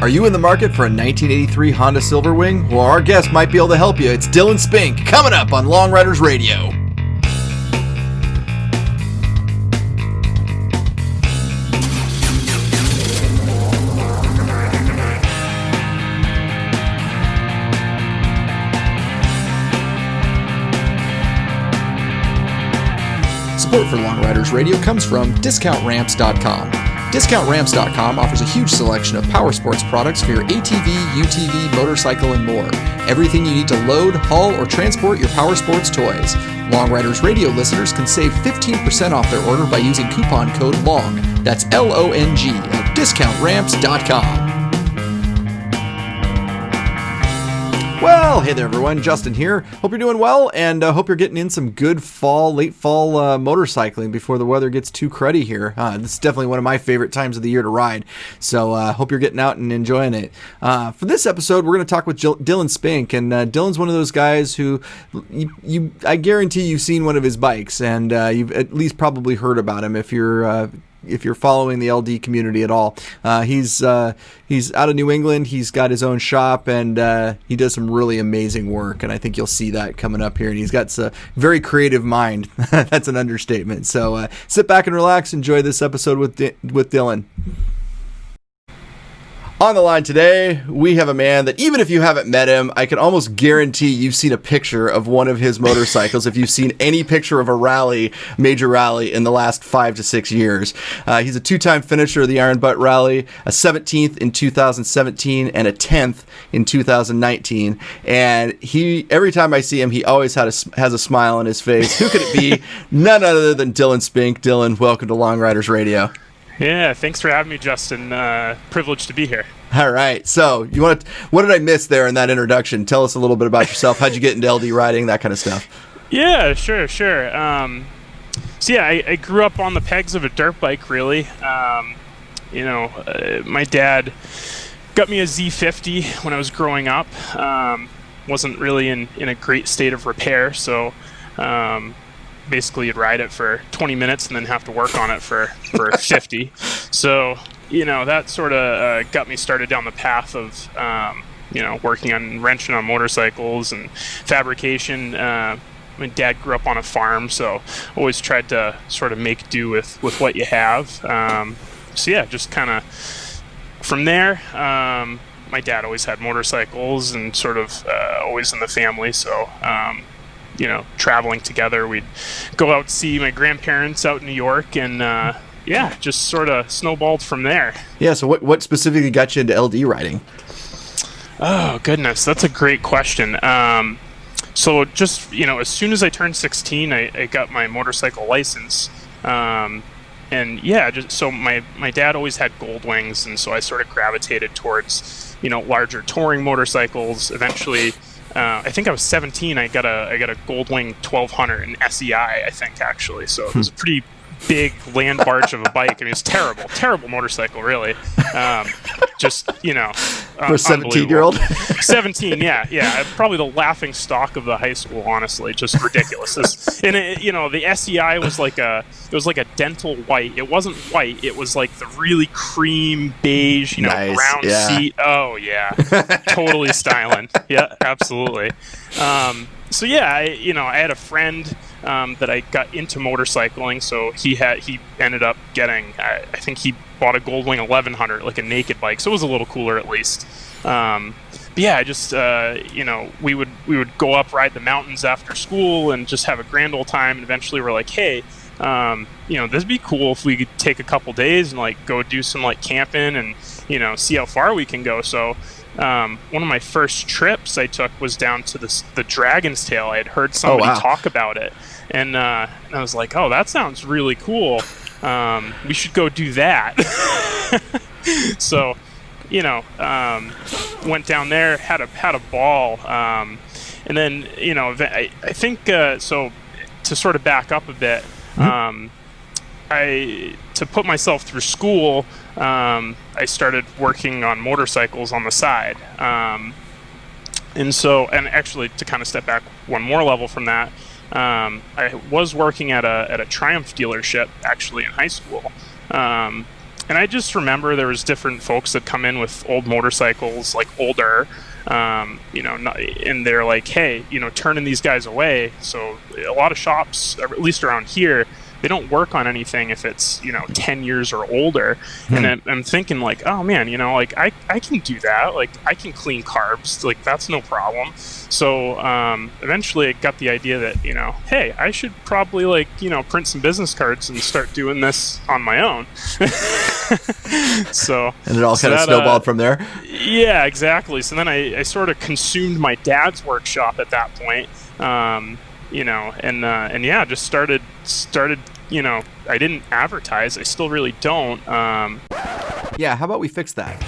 Are you in the market for a 1983 Honda Silverwing? Well, our guest might be able to help you. It's Dylan Spink, coming up on Long Riders Radio. Support for Long Riders Radio comes from DiscountRamps.com. DiscountRamps.com offers a huge selection of power sports products for your ATV, UTV, motorcycle, and more. Everything you need to load, haul, or transport your power sports toys. Long Riders Radio listeners can save 15% off their order by using coupon code LONG. That's LONG at DiscountRamps.com. Well, hey there everyone, Justin here. Hope you're doing well, and hope you're getting in some good late fall motorcycling before the weather gets too cruddy here. This is definitely one of my favorite times of the year to ride, so hope you're getting out and enjoying it. For this episode, we're going to talk with Dylan Spink, and Dylan's one of those guys who, I guarantee you've seen one of his bikes, and you've at least probably heard about him if you're following the LD community at all. He's out of New England. He's got his own shop, and he does some really amazing work, and I think you'll see that coming up here. And he's got a very creative mind. That's an understatement. So sit back and relax. Enjoy this episode with Dylan. On the line today, we have a man that even if you haven't met him, I can almost guarantee you've seen a picture of one of his motorcycles if you've seen any picture of a major rally in the last 5 to 6 years. He's a 2-time finisher of the Iron Butt Rally, a 17th in 2017 and a 10th in 2019. And every time I see him, he always has a smile on his face. Who could it be? None other than Dylan Spink. Dylan, welcome to Long Riders Radio. Yeah, thanks for having me, Justin. Privileged to be here. All right. So, what did I miss there in that introduction? Tell us a little bit about yourself. How'd you get into LD riding, that kind of stuff? Yeah, sure. I grew up on the pegs of a dirt bike, really. My dad got me a Z50 when I was growing up. Wasn't really in a great state of repair, so basically you'd ride it for 20 minutes and then have to work on it for 50. So, that sort of got me started down the path of, working on wrenching on motorcycles and fabrication. My dad grew up on a farm, so always tried to sort of make do with what you have. Just kind of from there, my dad always had motorcycles and sort of always in the family, so traveling together, we'd go out to see my grandparents out in New York, and just sort of snowballed from there. Yeah, so what specifically got you into LD riding? Oh, goodness, that's a great question. So just, as soon as I turned 16, I got my motorcycle license. So my dad always had gold wings, and so I sort of gravitated towards, larger touring motorcycles. Eventually, I think I was 17. I got a Goldwing 1200 and SEI, I think, actually. So it was a pretty big land barge of a bike. I mean, it's terrible motorcycle, really. For a 17-year-old? 17, yeah. Probably the laughing stock of the high school, honestly. Just ridiculous. The SEI was like a dental white. It wasn't white. It was like the really cream beige, nice. Brown seat. Oh yeah, totally styling. Yeah, absolutely. I had a friend that I got into motorcycling, so he ended up getting, I think he bought a Goldwing 1100, like a naked bike, so it was a little cooler at least. We would go up, ride the mountains after school and just have a grand old time, and eventually we're like, hey, this would be cool if we could take a couple days and like go do some like camping and, see how far we can go. So one of my first trips I took was down to the Dragon's Tail. I had heard somebody talk about it, and I was like, oh, that sounds really cool. We should go do that. So, went down there, had a ball, and then I think so. To sort of back up a bit, to put myself through school, I started working on motorcycles on the side. And actually, to kind of step back one more level from that, I was working at a Triumph dealership actually in high school. And I just remember there was different folks that come in with old motorcycles, like older, and they're like, hey, turning these guys away. So a lot of shops, at least around here, they don't work on anything if it's 10 years or older. And I'm thinking like, oh man, like I can do that. Like I can clean carbs, like that's no problem. So eventually I got the idea that hey, I should probably like print some business cards and start doing this on my own. So and it all kind of snowballed from there. Yeah, exactly. So then I sort of consumed my dad's workshop at that point. Just started. I didn't advertise. I still really don't. Yeah, how about we fix that?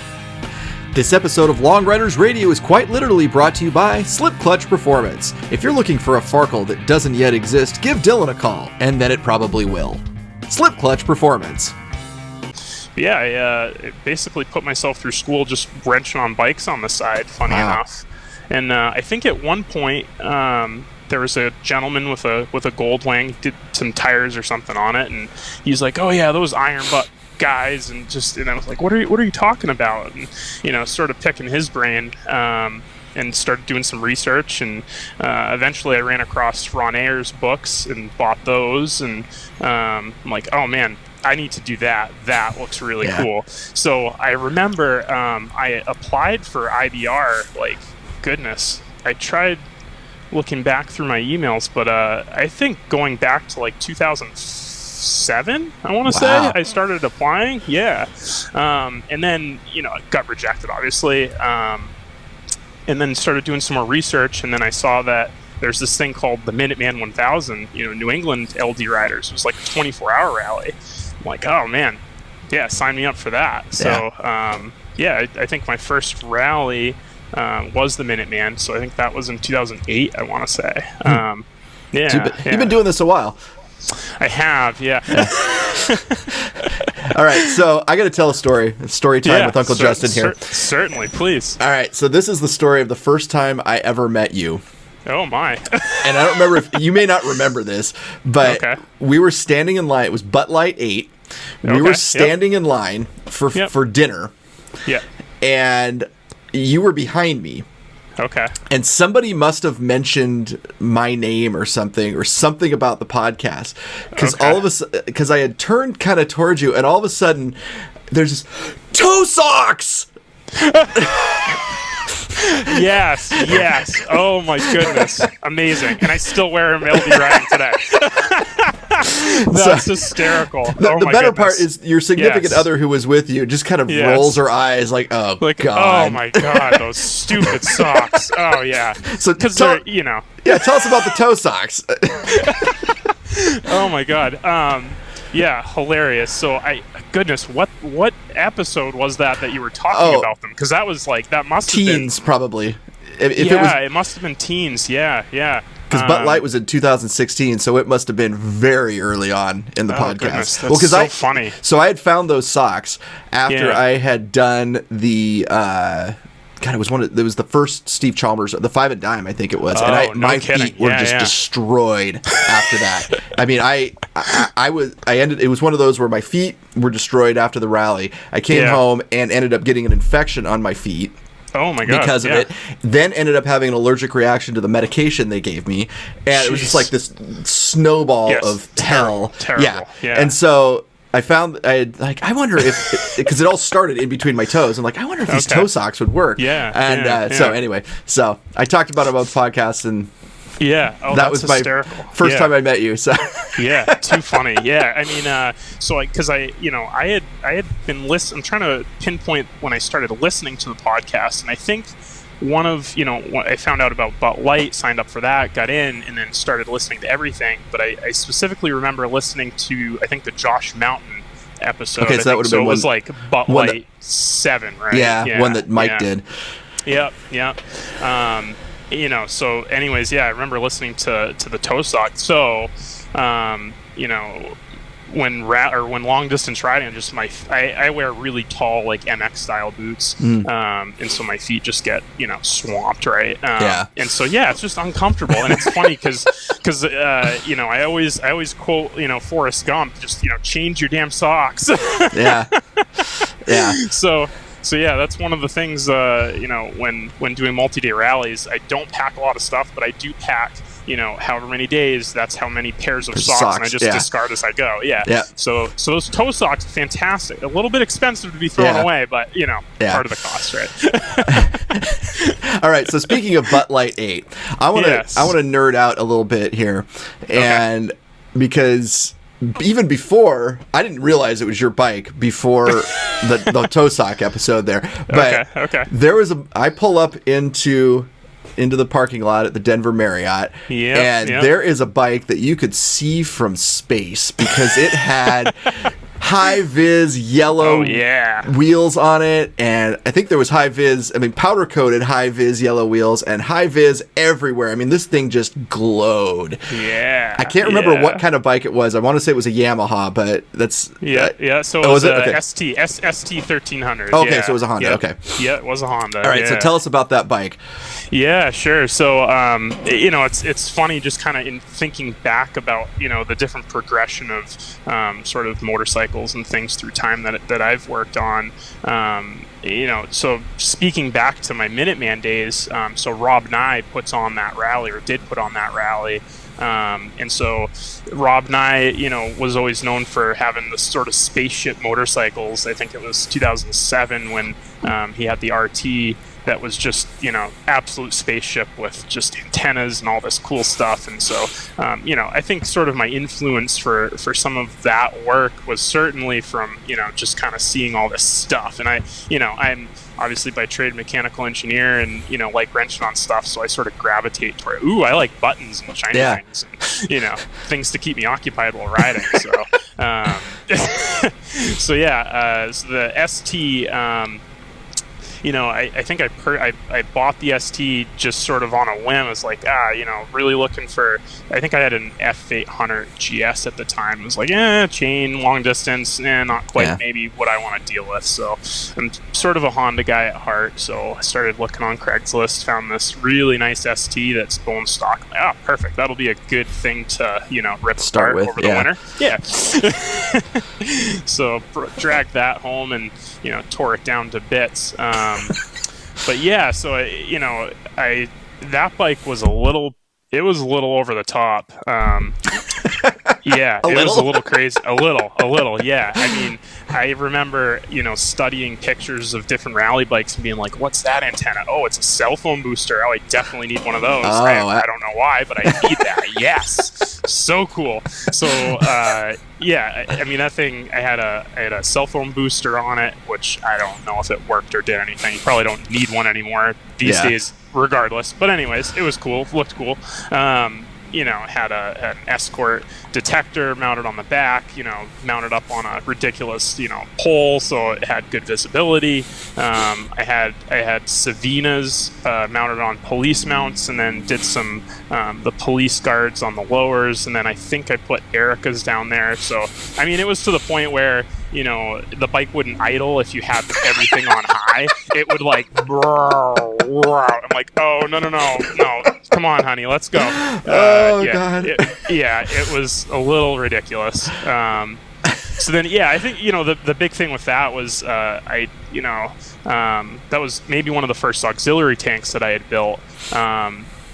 This episode of Long Riders Radio is quite literally brought to you by Slip Clutch Performance. If you're looking for a Farkle that doesn't yet exist, give Dylan a call, and then it probably will. Slip Clutch Performance. Yeah, I basically put myself through school just wrenching on bikes on the side, funny enough. And I think at one point, there was a gentleman with a gold wing, did some tires or something on it, and he's like, "Oh yeah, those iron butt guys," and I was like, "What are you talking about?" And sort of picking his brain, and started doing some research, and eventually I ran across Ron Ayer's books and bought those, and I'm like, "Oh man, I need to do that. That looks really cool." So I remember I applied for IBR. Like, goodness, I tried looking back through my emails, but I think going back to like 2007, I want to say, I started applying. Yeah. And then, got rejected, obviously. And then started doing some more research, and then I saw that there's this thing called the Minuteman 1000, New England LD Riders. It was like a 24-hour rally. I'm like, oh man, yeah, sign me up for that. So, I think my first rally was the Minuteman, so I think that was in 2008, I want to say. You've been doing this a while. I have, yeah. All right, so I got to tell a story. Story time with Uncle Justin here. Certainly, please. All right, so this is the story of the first time I ever met you. Oh, my. And I don't remember if you may not remember this, but we were standing in line. It was Butt Light 8. We were standing in line for dinner. Yeah. And you were behind me. Okay. And somebody must have mentioned my name or something about the podcast. Because I had turned kind of towards you, and all of a sudden there's this, toe socks! Yes. Oh my goodness. Amazing. And I still wear them LD riding today. That's hysterical. The better part is your significant other who was with you just kind of rolls her eyes like, oh, God. Oh, my God, those stupid socks. Oh, yeah. So, because they're, Yeah, tell us about the toe socks. Oh, my God. Yeah, hilarious. So, goodness, what episode was that you were talking about them? Because that was like, that must have been... Teens, probably. It must have been teens, yeah. Because Butt Light was in 2016, so it must have been very early on in the podcast. Goodness, that's so funny. So I had found those socks after I had done the... it was the first Steve Chalmers, the 5 and Dime, I think it was. And my feet were just destroyed after that. I mean, it was one of those where my feet were destroyed after the rally. I came home and ended up getting an infection on my feet. Oh my God. Because of it. Then ended up having an allergic reaction to the medication they gave me. And it was just like this snowball of hell. Terrible. Yeah. And so I wonder if, because it all started in between my toes. I'm like, I wonder if these toe socks would work. Yeah. And so anyway, so I talked about it on the podcast, and that was hysterical. My first time I met you. So yeah, too funny. Yeah, I mean, because I had been listening. I'm trying to pinpoint when I started listening to the podcast, and I think one of I found out about Butt Light, signed up for that, got in, and then started listening to everything. But I specifically remember listening to, I think, the Josh Mountain episode. Okay, so that would have been it was like Butt Light 7, right? Yeah, one that Mike did. Yep. So anyways, I remember listening to the toe sock. So, when long distance riding, I wear really tall, like MX style boots, and so my feet just get swamped, right? And so it's just uncomfortable, and it's funny because I always quote Forrest Gump, just change your damn socks. Yeah. Yeah. So yeah, that's one of the things. When doing multi-day rallies, I don't pack a lot of stuff, but I do pack. However many days, that's how many pairs of socks, and I just discard as I go. Yeah. So those toe socks, fantastic. A little bit expensive to be thrown away, but part of the cost, right? All right. So speaking of Butt Light 8, I want to nerd out a little bit here, and because even before, I didn't realize it was your bike before the toe sock episode there, but there was I pull up into the parking lot at the Denver Marriott, there is a bike that you could see from space because it had high-vis yellow wheels on it, and I think there was powder-coated high-vis yellow wheels and high-vis everywhere. I mean, this thing just glowed. Yeah. I can't remember what kind of bike it was. I want to say it was a Yamaha, but that's... So it was a ST 1300. Okay, so it was a Honda, okay. Yeah, it was a Honda. All right, so tell us about that bike. Yeah, sure. So, it's funny just kind of in thinking back about, the different progression of sort of motorcycles and things through time that I've worked on. So speaking back to my Minuteman days, so Rob Nye puts on that rally, or did put on that rally. And so Rob Nye, was always known for having this sort of spaceship motorcycles. I think it was 2007 when he had the RT that was just, absolute spaceship with just antennas and all this cool stuff. And so, I think sort of my influence for some of that work was certainly from, just kind of seeing all this stuff. And I'm obviously by trade mechanical engineer and, like wrenching on stuff. So I sort of gravitate toward, I like buttons and shiny things and, things to keep me occupied while riding. So, so the ST, I think I bought the ST just sort of on a whim. I was like, really looking for, I think I had an F800 GS at the time. It was like, chain, long distance, not quite maybe what I want to deal with. So I'm sort of a Honda guy at heart. So I started looking on Craigslist, found this really nice ST that's bone stock. I'm like, perfect. That'll be a good thing to, rip apart over the winter. Yeah. So dragged that home and, tore it down to bits. But yeah, so that bike was a little over the top. It was a little crazy. A little, yeah. I mean, I remember, studying pictures of different rally bikes and being like, what's that antenna? Oh, it's a cell phone booster. Oh, I definitely need one of those. I don't know why, but I need that. Yes. So cool. So, I mean, that thing, I had a cell phone booster on it, which I don't know if it worked or did anything. You probably don't need one anymore these days, regardless. But anyways, it was cool. Looked cool. Had an Escort detector mounted on the back, mounted up on a ridiculous, pole, so it had good visibility. I had Savinas mounted on police mounts, and then did some the police guards on the lowers, and then I think I put Ericas down there. So I mean, it was to the point where the bike wouldn't idle if you had everything on high. It would like, I'm like, oh no, come on, honey, let's go. God. It was a little ridiculous. So then, I think the big thing with that was that was maybe one of the first auxiliary tanks that I had built.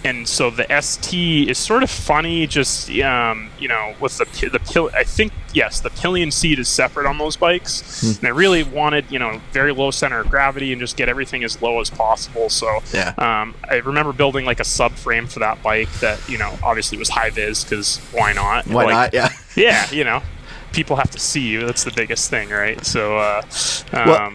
And so the ST is sort of funny, just with the pillion seat is separate on those bikes, and I really wanted very low center of gravity and just get everything as low as possible. So I remember building like a subframe for that bike that obviously was high vis, because why not? Why not? Yeah. People have to see you. That's the biggest thing, right? So,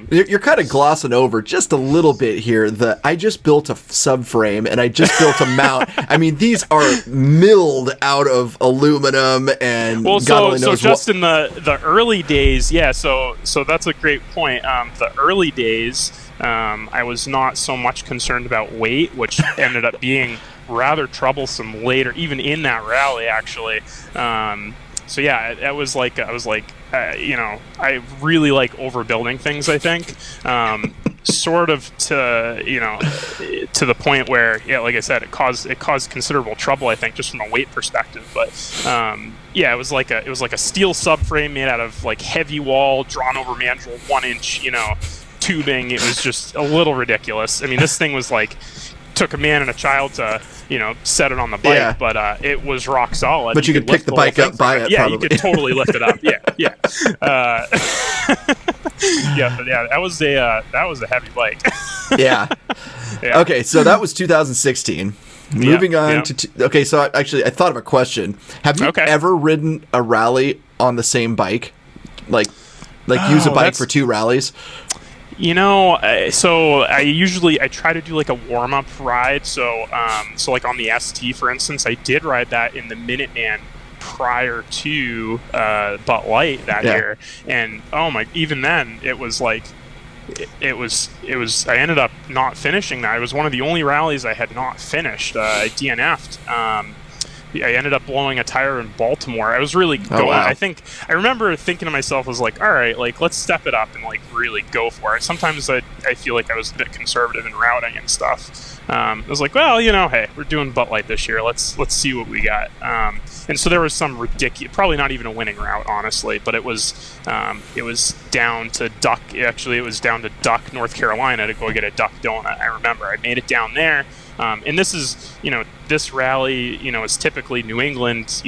you're kind of glossing over just a little bit here. I just built a subframe and I just built a mount. I mean, these are milled out of aluminum and so just in the early days, So that's a great point. The early days, I was not so much concerned about weight, which ended up being rather troublesome later, even in that rally, actually. So I was like, I really like overbuilding things, I think. sort of to the point where, yeah, like I said, it caused considerable trouble, I think, just from a weight perspective. But yeah, it was like a steel subframe made out of like heavy wall, drawn over mandrel, 1-inch, tubing. It was just a little ridiculous. I mean, this thing was like, took a man and a child to set it on the bike, but it was rock solid. But you could pick the bike up by it. Yeah, probably. You could totally lift it up. Yeah. Yeah, but yeah, that was a heavy bike. Yeah. Okay, so that was 2016. Moving on to okay, so actually I thought of a question. Have you ever ridden a rally on the same bike? Like use a bike for 2 rallies? So I try to do like a warm-up ride. So like on the ST, for instance, I did ride that in the Minuteman prior to Butt Light that year, and even then it was like it was I ended up not finishing that. It was one of the only rallies I had not finished. I DNF'd. I ended up blowing a tire in Baltimore. I was really going. Wow. I remember thinking to myself, I was like, all right, like let's step it up and like really go for it. Sometimes I feel like I was a bit conservative in routing and stuff. I was like, well, hey, we're doing Butt Light this year. Let's see what we got. And so there was some ridiculous, probably not even a winning route, honestly, but it was down to Duck. Actually, it was down to Duck, North Carolina, to go get a Duck donut. I remember I made it down there. And this is, this rally, is typically New England,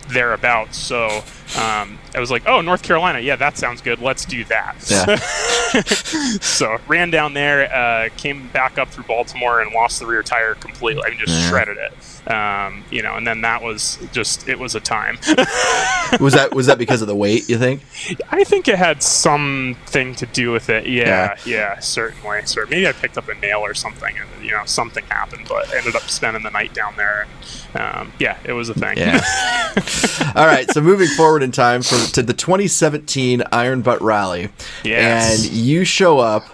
thereabouts. So I was like, oh, North Carolina. Yeah, that sounds good. Let's do that. Yeah. So ran down there, came back up through Baltimore and lost the rear tire completely. I mean, just shredded it. And then that was just, it was a time. Was that because of the weight, you think? I think it had something to do with it. Yeah, certainly. So maybe I picked up a nail or something and, something happened, but I ended up spending the night down there. And, it was a thing. Yeah. All right. So moving forward in time to the 2017 Iron Butt Rally. Yes. And you show up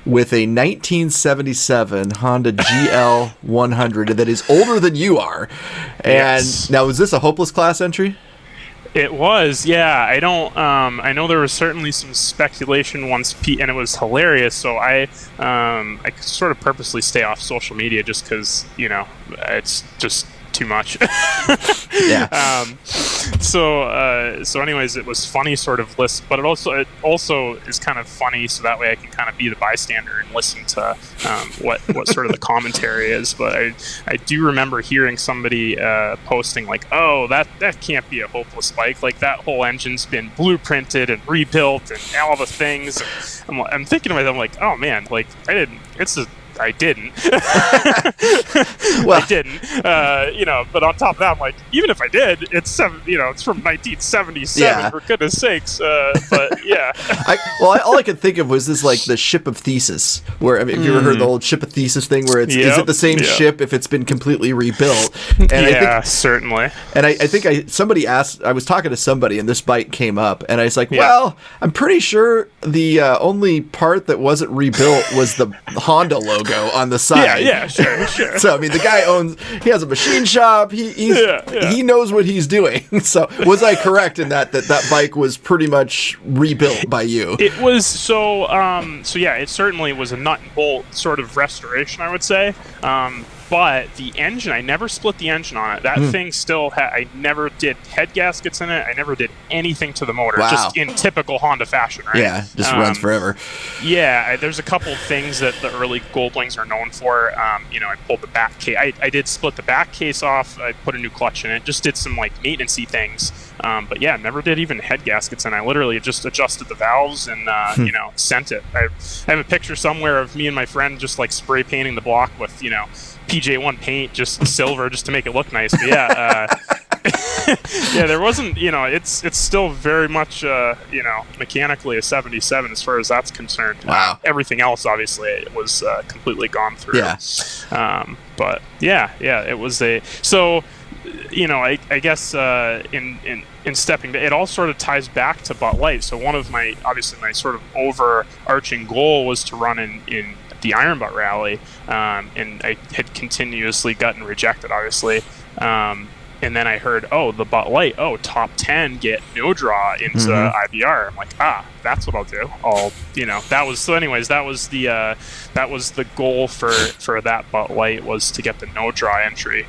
with a 1977 Honda GL 100 that is older than you are. And now, was this a hopeless class entry? It was, yeah. I don't. I know there was certainly some speculation once, and it was hilarious. So I sort of purposely stay off social media just because it's just too much. Yeah. So anyways, it was funny sort of list, but it also is kind of funny, so that way I can kind of be the bystander and listen to what sort of the commentary is. But I do remember hearing somebody posting like, oh, that can't be a hopeless bike, like that whole engine's been blueprinted and rebuilt and all the things. And I'm thinking to myself like, oh man, like I didn't. I didn't. Well, I didn't. But on top of that, I'm like, even if I did, it's from 1977. For goodness sakes. But yeah. All I could think of was this, like the ship of Theseus, where have you ever heard the old ship of Theseus thing, where it's is it the same ship if it's been completely rebuilt? And I think, certainly. And I think somebody asked. I was talking to somebody, and this bike came up, and I was like, well, I'm pretty sure the only part that wasn't rebuilt was the Honda logo on the side. Yeah, sure. So I mean, the guy he has a machine shop. He knows what he's doing. So was I correct in that bike was pretty much rebuilt by you? It was so yeah. It certainly was a nut and bolt sort of restoration, I would say. But the engine, I never split the engine on it. That thing still I never did head gaskets in it. I never did anything to the motor, just in typical Honda fashion, right? Yeah, just runs forever. Yeah, there's a couple things that the early Goldwings are known for. I pulled the back case. I did split the back case off. I put a new clutch in it. Just did some like maintenance-y things. But yeah, never did even head gaskets, and I literally just adjusted the valves and sent it. I have a picture somewhere of me and my friend just like spray painting the block with PJ1 paint, just silver, just to make it look nice. But yeah, there wasn't, it's still very much, mechanically a 77 as far as that's concerned. Wow. Everything else, obviously, it was completely gone through. Yeah. But yeah, it was so, I guess in stepping back, it all sort of ties back to Butt Light. So one of my sort of overarching goal was to run in the Iron Butt Rally, and I had continuously gotten rejected, obviously. and then I heard, oh, the Butt Light, oh, top 10 get no draw into IBR. I'm like, that's what I'll do. That was the goal for that Butt Light, was to get the no draw entry.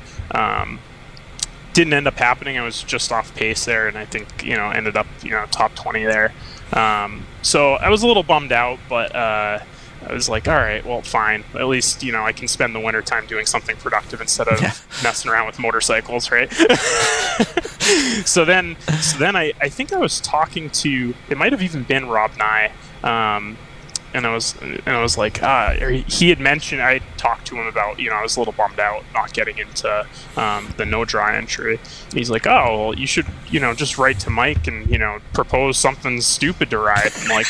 Didn't end up happening. I was just off pace there, and I think ended up top 20 there. So I was a little bummed out, but I was like, all right, well, fine. At least I can spend the winter time doing something productive instead of messing around with motorcycles, right? So then I think I was talking to, it might have even been Rob Nye. And I was like, he had mentioned, I talked to him about, I was a little bummed out not getting into the no draw entry. And he's like, oh, well, you should, just write to Mike and, propose something stupid to ride. I'm like,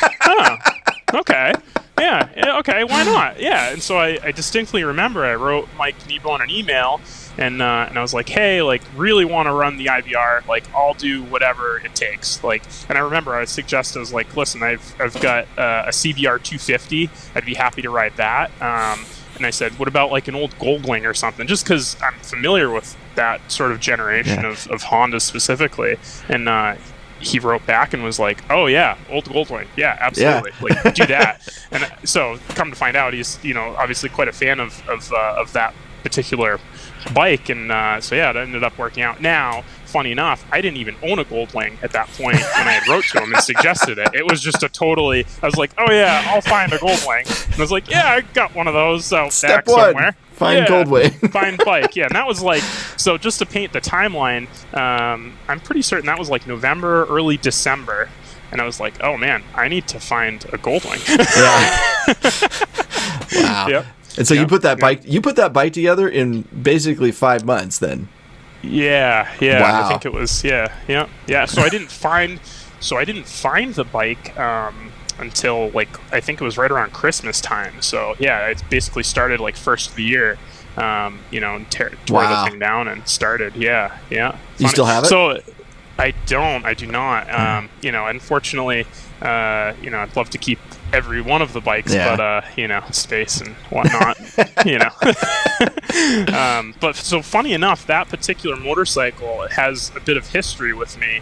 okay. Yeah, okay, why not? Yeah, and so I distinctly remember I wrote Mike Kneebone an email, and I was like, hey, like, really want to run the IVR, like, I'll do whatever it takes, like, and I remember I suggested, I was like, listen, I've got a CBR 250, I'd be happy to ride that, and I said, what about like an old Goldwing or something, just because I'm familiar with that sort of generation of Honda specifically, and he wrote back and was like, oh yeah, old Goldwing, yeah, absolutely, like, do that. And so come to find out, he's obviously quite a fan of that particular bike, and so yeah, it ended up working out. Now, funny enough, I didn't even own a Goldwing at that point when I had wrote to him and suggested it. It was just I was like, oh yeah, I'll find a Goldwing. And I was like, yeah, I got one of those out back somewhere. Find Goldwing. Find bike. Yeah, and that was like, so just to paint the timeline, I'm pretty certain that was like November, early December. And I was like, oh man, I need to find a Goldwing. Yeah. Wow. Yep. And so you put that bike together in basically 5 months then. Yeah. Wow. I think it was yeah. So I didn't find the bike until like I think it was right around Christmas time. So yeah, it basically started like first of the year. And tore the thing down and started. Yeah. Funny. You still have it? So I do not. Unfortunately, I'd love to keep every one of the bikes, but space and whatnot, but so funny enough, that particular motorcycle has a bit of history with me.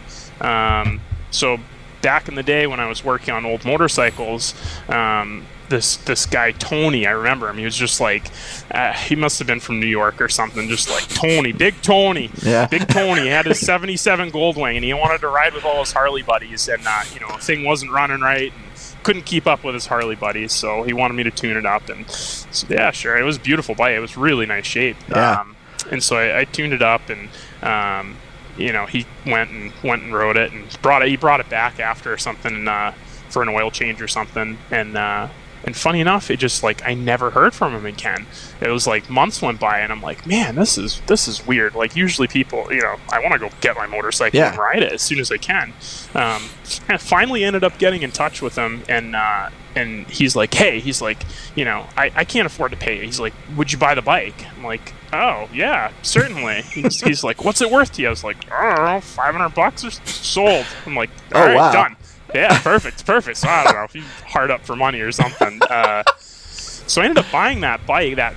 So back in the day when I was working on old motorcycles, this guy Tony, I remember him. He was just like, he must have been from New York or something. Just like Big Tony. He had his '77 Goldwing, and he wanted to ride with all his Harley buddies, and the thing wasn't running right, and couldn't keep up with his Harley buddies, so he wanted me to tune it up, and so, yeah, sure, it was a beautiful bike. It was really nice shape. And so I tuned it up, and he went and rode it, and he brought it back after something for an oil change or something, and funny enough, it just like I never heard from him again. It was like months went by, and I'm like, man, this is weird. Like usually people, I want to go get my motorcycle and ride it as soon as I can. I finally ended up getting in touch with him, and he's like, hey, I can't afford to pay you. He's like, would you buy the bike? I'm like, oh yeah, certainly. He's like, what's it worth to you? I was like, I don't know, $500 or sold. I'm like, all right, done. Yeah, perfect. So I don't know if you hard up for money or something. So I ended up buying that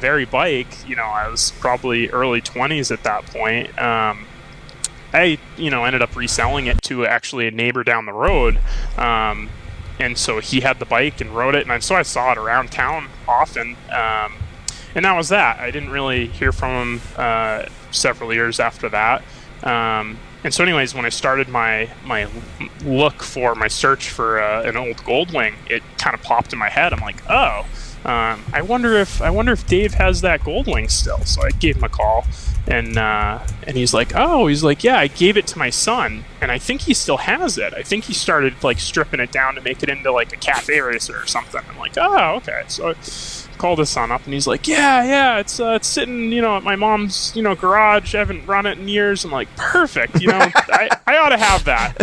very bike. I was probably early 20s at that point. I ended up reselling it to actually a neighbor down the road. And so he had the bike and rode it, and so I saw it around town often. And that was that. I didn't really hear from him several years after that. And so anyways, when I started my search for an old Goldwing, it kind of popped in my head. I'm like, oh, I wonder if Dave has that Goldwing still. So I gave him a call, and he's like, yeah, I gave it to my son, and I think he still has it. I think he started like stripping it down to make it into like a cafe racer or something. I'm like, oh, okay. So I called his son up, and he's like, yeah, it's sitting, at my mom's, garage. I haven't run it in years. I'm like, perfect. I ought to have that.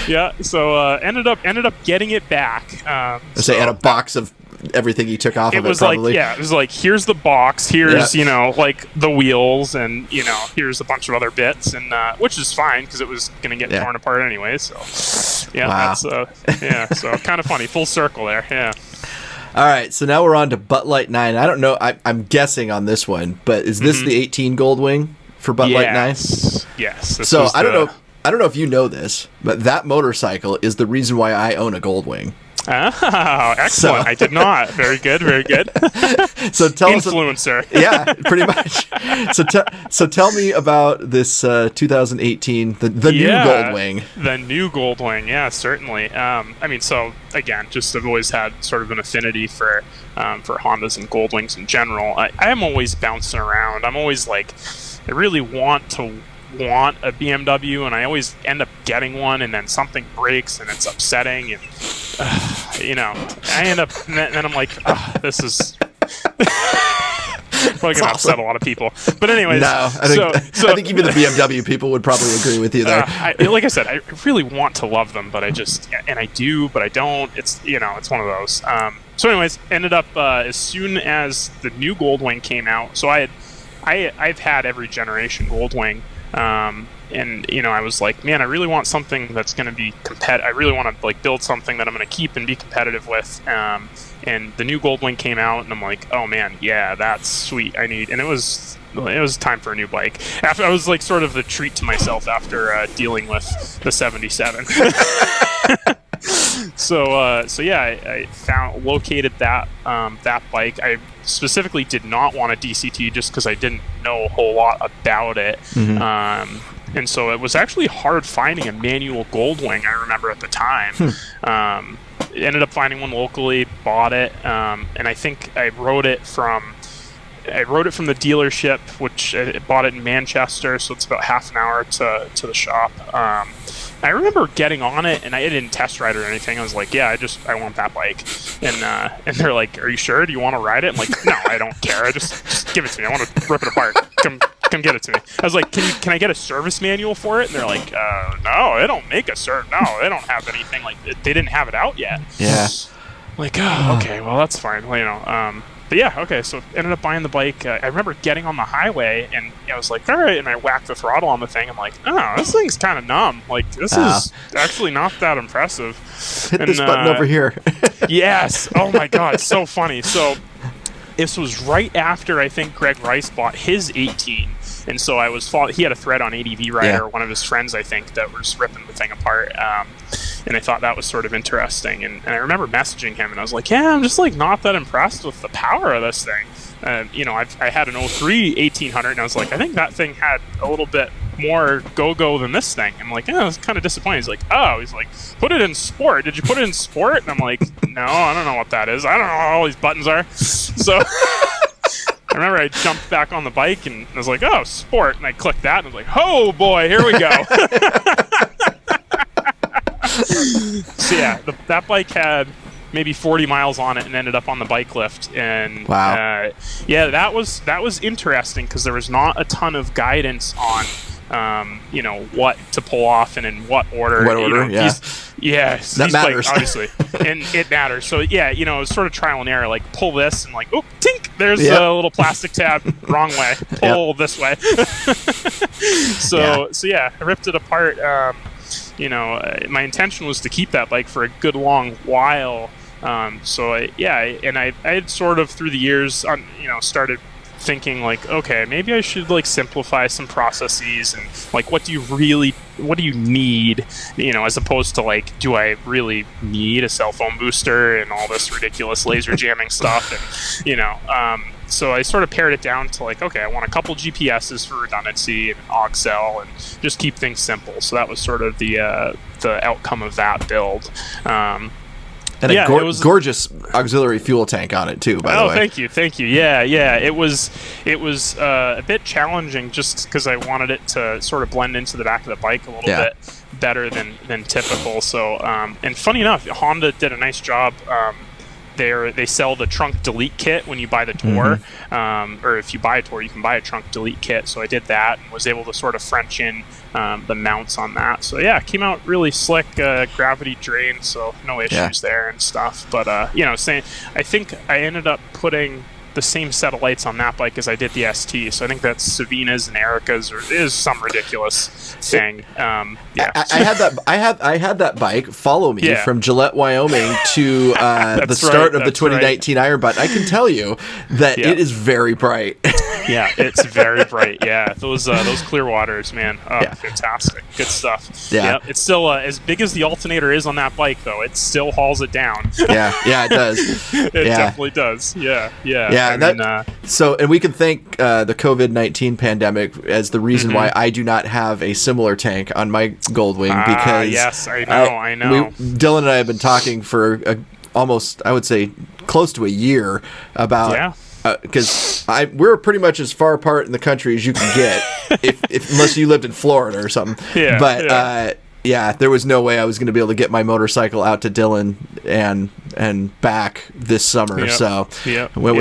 Yeah. So ended up getting it back. Had a box of everything he took off of it, probably. It was like, here's the box, here's like the wheels, and here's a bunch of other bits, and which is fine because it was gonna get torn apart anyway. So that's so kind of funny, full circle there. Yeah. All right, so now we're on to Butt Light 9. I don't know, I'm guessing on this one, but is this the 18 Goldwing? for Bud Light 9? Yes. So I don't know if you know this, but that motorcycle is the reason why I own a Goldwing. Oh, excellent. I did not. Very good. So tell Influencer. us. Yeah, pretty much. So tell me about this 2018, the new Goldwing. The new Goldwing, yeah, certainly. So again, just I've always had sort of an affinity for Hondas and Goldwings in general. I am always bouncing around. I'm always like, I really want a BMW, and I always end up getting one, and then something breaks and it's upsetting, and I end up, and then I'm like, this is probably gonna upset a lot of people. But anyways, no, I think even the BMW people would probably agree with you there. Like I said, I really want to love them, but I do, but I don't. It's it's one of those. So anyways, ended up as soon as the new Goldwing came out. So I've had every generation Goldwing. And I was like, man, I really want something that's going to be I really want to build something that I'm going to keep and be competitive with. And the new Goldwing came out, and I'm like, oh man, yeah, that's sweet. And it was time for a new bike. After I was like sort of the treat to myself after dealing with the 77. So I located that bike. I specifically did not want a DCT just because I didn't know a whole lot about it. Mm-hmm. And so it was actually hard finding a manual Goldwing, I remember at the time. Ended up finding one locally, bought it, and I think I rode it from the dealership, which I bought it in Manchester, so it's about half an hour to the shop. I remember getting on it, and I didn't test ride or anything. I was like, yeah, I want that bike. And they're like, are you sure? Do you want to ride it? I'm like, no, I don't care. Just give it to me. I want to rip it apart. Come get it to me. I was like, can I get a service manual for it? And they're like, no, they don't make a service. No, they don't have anything. Like, they didn't have it out yet. Yeah. Like, oh, okay, well, that's fine. Well, but yeah, okay, so ended up buying the bike. I remember getting on the highway, and I was like, all right, and I whacked the throttle on the thing. I'm like, oh, this thing's kind of numb. Like, this is actually not that impressive. Hit this button over here. Yes. Oh, my God, so funny. So this was right after, I think, Greg Rice bought his 18. And so he had a thread on ADV Rider, one of his friends, I think, that was ripping the thing apart. And I thought that was sort of interesting. And I remember messaging him, and I was like, yeah, I'm just like not that impressed with the power of this thing. I had an 03 1800, and I was like, I think that thing had a little bit more go-go than this thing. I'm like, I was kind of disappointed. He's like, put it in sport. Did you put it in sport? And I'm like, no, I don't know what that is. I don't know what all these buttons are. So I remember I jumped back on the bike, and I was like, oh, sport. And I clicked that, and I was like, oh, boy, here we go. So yeah, that bike had maybe 40 miles on it and ended up on the bike lift. And wow. That was interesting because there was not a ton of guidance on what to pull off and in what order. That matters. Bike, obviously, and it matters. So yeah, it was sort of trial and error. Like pull this and like, oh, tink, there's a little plastic tab, wrong way. Pull this way. So I ripped it apart. My intention was to keep that bike for a good long while. I had sort of through the years, started thinking like, okay, maybe I should like simplify some processes and like, what do you need, as opposed to like, do I really need a cell phone booster and all this ridiculous laser jamming stuff? And, so I sort of pared it down to like, okay, I want a couple GPSs for redundancy and an aux cell and just keep things simple. So that was sort of the outcome of that build. And a gorgeous auxiliary fuel tank on it too, by the way. Oh, thank you. Yeah. It was a bit challenging just because I wanted it to sort of blend into the back of the bike a little bit better than typical. So, and funny enough, Honda did a nice job. They sell the trunk delete kit when you buy the Tour, or if you buy a Tour, you can buy a trunk delete kit. So I did that and was able to sort of French in the mounts on that. So yeah, it came out really slick, gravity drain, so no issues there and stuff. But I think I ended up putting the same set of lights on that bike as I did the ST. So I think that's Savina's and Erica's, or is some ridiculous thing. I had that bike follow me from Gillette, Wyoming to the start of the 2019 Iron Butt. I can tell you that it is very bright. Yeah, it's very bright. Yeah, those clear waters, man. Oh, Yeah. fantastic. Good stuff. Yeah. Yep. It's still as big as the alternator is on that bike, though. It still hauls it down. Yeah, it does. It definitely does. Yeah. And we can thank the COVID-19 pandemic as the reason why I do not have a similar tank on my Goldwing, because yes, I know. Dylan and I have been talking for almost, I would say, close to a year about because we're pretty much as far apart in the country as you can get, if unless you lived in Florida or something. Yeah, but there was no way I was going to be able to get my motorcycle out to Dylan and back this summer. So went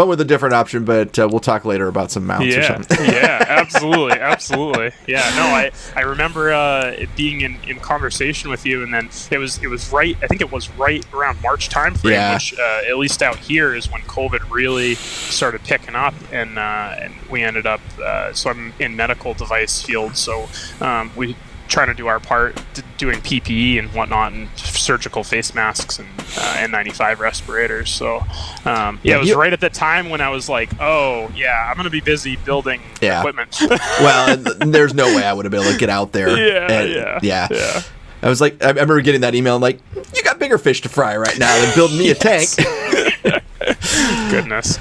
with a different option, but we'll talk later about some mounts or something. Absolutely. Yeah, no, I remember it being in conversation with you, and then it was right. I think it was right around March time frame, which at least out here is when COVID really started picking up, and we ended up. So I'm in medical device field, so we trying to do our part doing PPE and whatnot, and surgical face masks and N95 respirators. So it was right at the time when I was like, I'm going to be busy building equipment. Well, and there's no way I would have been able to get out there. I was like, I remember getting that email and like, you got bigger fish to fry right now than building me a tank. Goodness,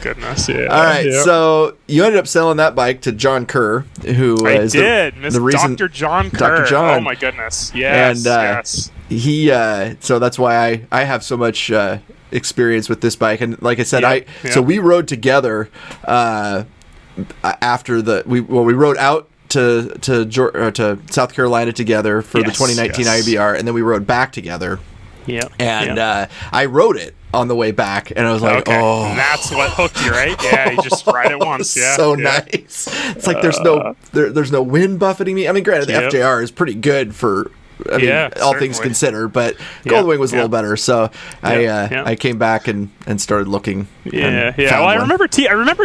yeah. All right, so you ended up selling that bike to John Kerr, who is the reason. Dr. John Kerr. Dr. John. Oh my goodness, yes, and he. So that's why I have so much experience with this bike, and like I said, so we rode together after we rode out to South Carolina together for the 2019 IBR, and then we rode back together. I rode it on the way back, and I was like, and that's what hooked you, right? Yeah, you just ride it once. Nice. It's like there's no wind buffeting me. I mean, granted, the FJR is pretty good for. I mean, all certainly. things considered, but Goldwing was a little better, so I came back and started looking. Well, I remember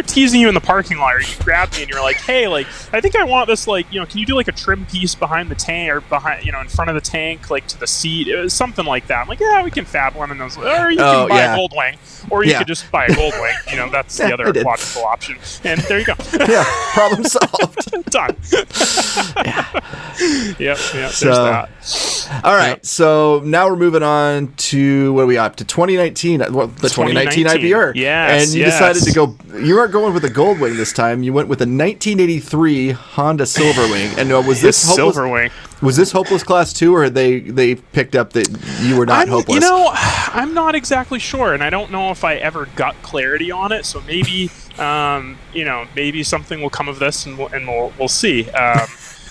teasing you in the parking lot. Or you grabbed me and you were like, "Hey, like I think I want this. Like, can you do like a trim piece behind the tank or behind, in front of the tank, like to the seat? It was something like that." I'm like, "Yeah, we can fab one." And I was like, "Or you can buy a Goldwing, or you could just buy a Goldwing. That's the other logical option." And there you go. Problem solved. Done. Yep. There's that. All right, so now we're moving on to what are we up to? 2019, the 2019 IBR. Yes, and you decided to go. You weren't going with a Goldwing this time. You went with a 1983 Honda Silverwing. And was this hopeless? Silverwing. Was this hopeless class 2, or had they picked up that you were not hopeless? I'm not exactly sure, and I don't know if I ever got clarity on it. So maybe, maybe something will come of this, and we'll see.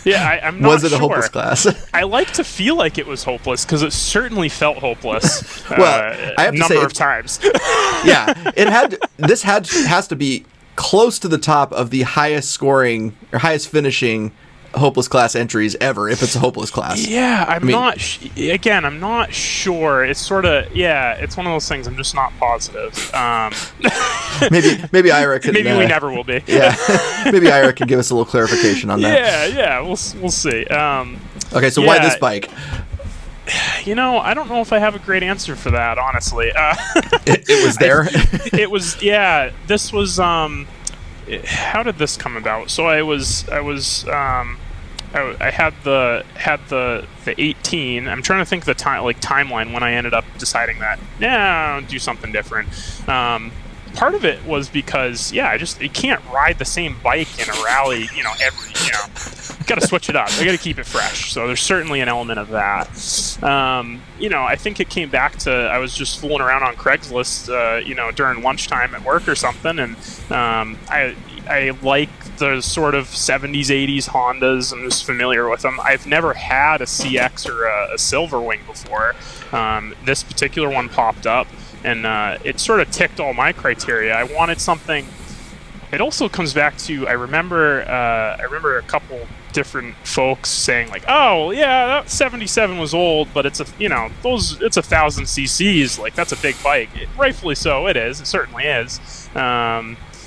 I'm not sure. Was it a hopeless class? I like to feel like it was hopeless because it certainly felt hopeless. Well, I have to say, number of times. It had. This has to be close to the top of the highest scoring or highest finishing hopeless class entries ever, if it's a hopeless class. I'm not sure. It's sort of it's one of those things I'm just not positive. Maybe Ira can maybe we never will be. Maybe Ira can give us a little clarification on that. We'll see. Okay, so why this bike? I don't know if I have a great answer for that, honestly. It was there. It was this was how did this come about? So I had the 18. I'm trying to think the timeline when I ended up deciding that I'll do something different. Part of it was because you can't ride the same bike in a rally, got to switch it up. I got to keep it fresh. So there's certainly an element of that. I think it came back to I was just fooling around on Craigslist, during lunchtime at work or something, and I like the sort of 70s, 80s Hondas. I'm just familiar with them. I've never had a CX or a Silverwing before. This particular one popped up, and it sort of ticked all my criteria. I wanted something. It also comes back to I remember a couple different folks saying like, "Oh, yeah, that 77 was old, but it's it's 1,000 cc's. Like that's a big bike." Rightfully so, it is. It certainly is.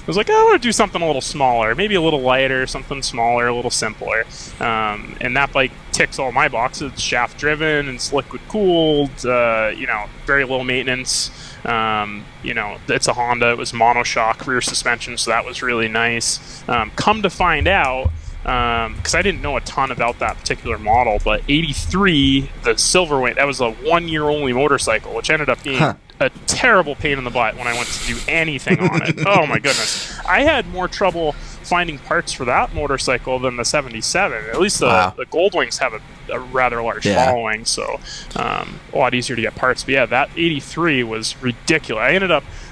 was like, oh, I want to do something a little smaller, maybe a little lighter, something smaller, a little simpler. And that bike ticks all my boxes. It's shaft driven, it's liquid cooled, very low maintenance. It's a Honda. It was monoshock rear suspension, so that was really nice. Come to find out, because I didn't know a ton about that particular model, but 83, the Silverwing, that was a 1 year only motorcycle, which ended up being a terrible pain in the butt when I went to do anything on it. Oh my goodness. I had more trouble finding parts for that motorcycle than the 77. At least the Goldwings have a rather large following, so a lot easier to get parts. But yeah, that 83 was ridiculous.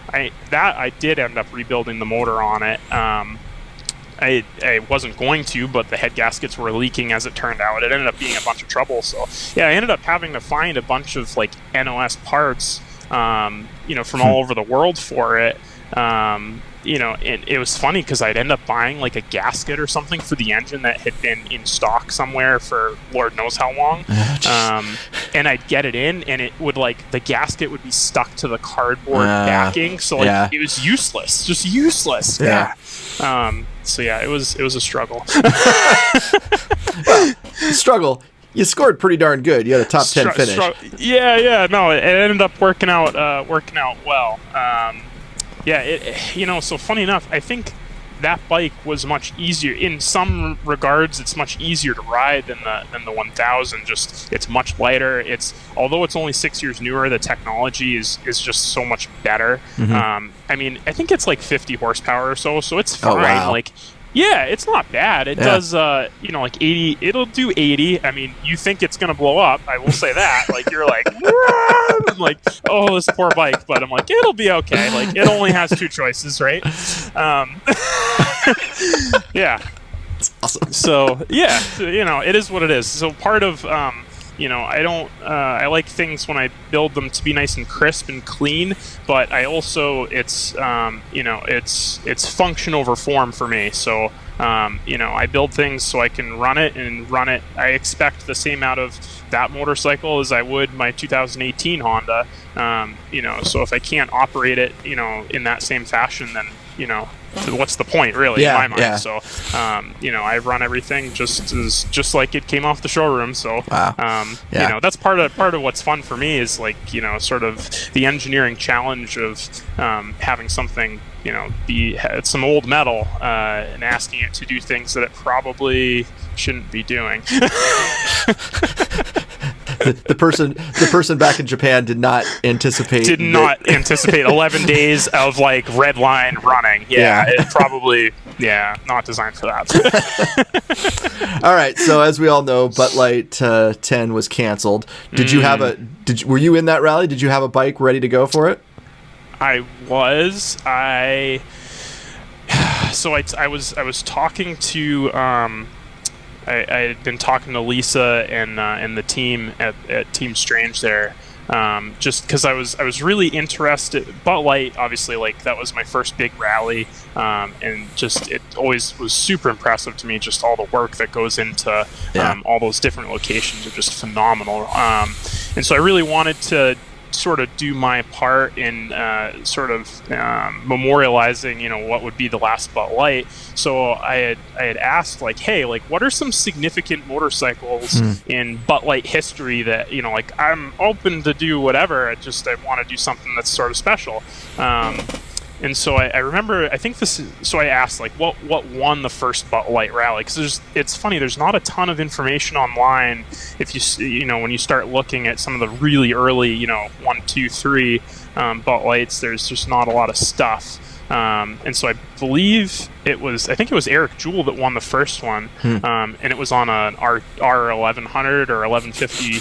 I did end up rebuilding the motor on it. I wasn't going to, but the head gaskets were leaking as it turned out. It ended up being a bunch of trouble. So yeah, I ended up having to find a bunch of like NOS parts, from all over the world for it. And it was funny because I'd end up buying like a gasket or something for the engine that had been in stock somewhere for Lord knows how long. And I'd get it in, and it would the gasket would be stuck to the cardboard backing. So it was useless, just useless. Yeah. So yeah, it was a struggle. Well, struggle. You scored pretty darn good. You had a top 10 finish. No, it ended up working out well. So funny enough, I think that bike was much easier. In some regards, it's much easier to ride than the 1000. Just it's much lighter. Although it's only 6 years newer, the technology is just so much better. I think it's like 50 horsepower or so it's fine. Oh, wow. It's not bad. It does, 80. It'll do 80. I mean, you think it's going to blow up. I will say that. You're like, I'm like, oh, this poor bike. But I'm like, it'll be okay. It only has two choices, right? Yeah. That's awesome. So, yeah, it is what it is. So part of, I like things when I build them to be nice and crisp and clean, but I also, it's function over form for me. So, I build things so I can run it. I expect the same out of that motorcycle as I would my 2018 Honda. So if I can't operate it, in that same fashion, then, what's the point, really, in my mind? Yeah. So, I run everything just like it came off the showroom. So, that's part of what's fun for me is sort of the engineering challenge of having something, be some old metal and asking it to do things that it probably shouldn't be doing. The person back in Japan did not anticipate 11 days of red line running. It probably not designed for that. All right, so as we all know, Butt Light 10 was canceled. Were you in that rally? Did you have a bike ready to go for it? I was. I was talking to I had been talking to Lisa and the team at Team Strange there, just because I was really interested. Butt Light, obviously, that was my first big rally, and just it always was super impressive to me. Just all the work that goes into all those different locations are just phenomenal. And so I really wanted to sort of do my part in memorializing, what would be the last Butt Light. So I had asked, hey, what are some significant motorcycles in Butt Light history that, I'm open to do whatever. I want to do something that's sort of special. And so I remember, so I asked, what won the first Butt Light rally? Because it's funny, there's not a ton of information online. If when you start looking at some of the really early, 1, 2, 3 Butt Lights, there's just not a lot of stuff. And so I believe it was Eric Jewell that won the first one, and it was on an R1100 or 1150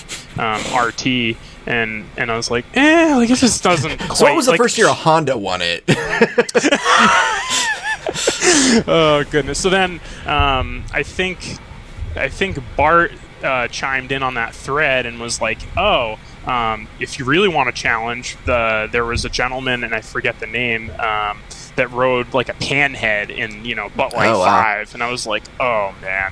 RT. And I was like, it just doesn't quite... So what was the first year a Honda won it? Oh, goodness. So then I think Bart chimed in on that thread and was like, if you really want to challenge, there was a gentleman, and I forget the name, that rode a panhead in Butt Light 5, and I was like, oh man,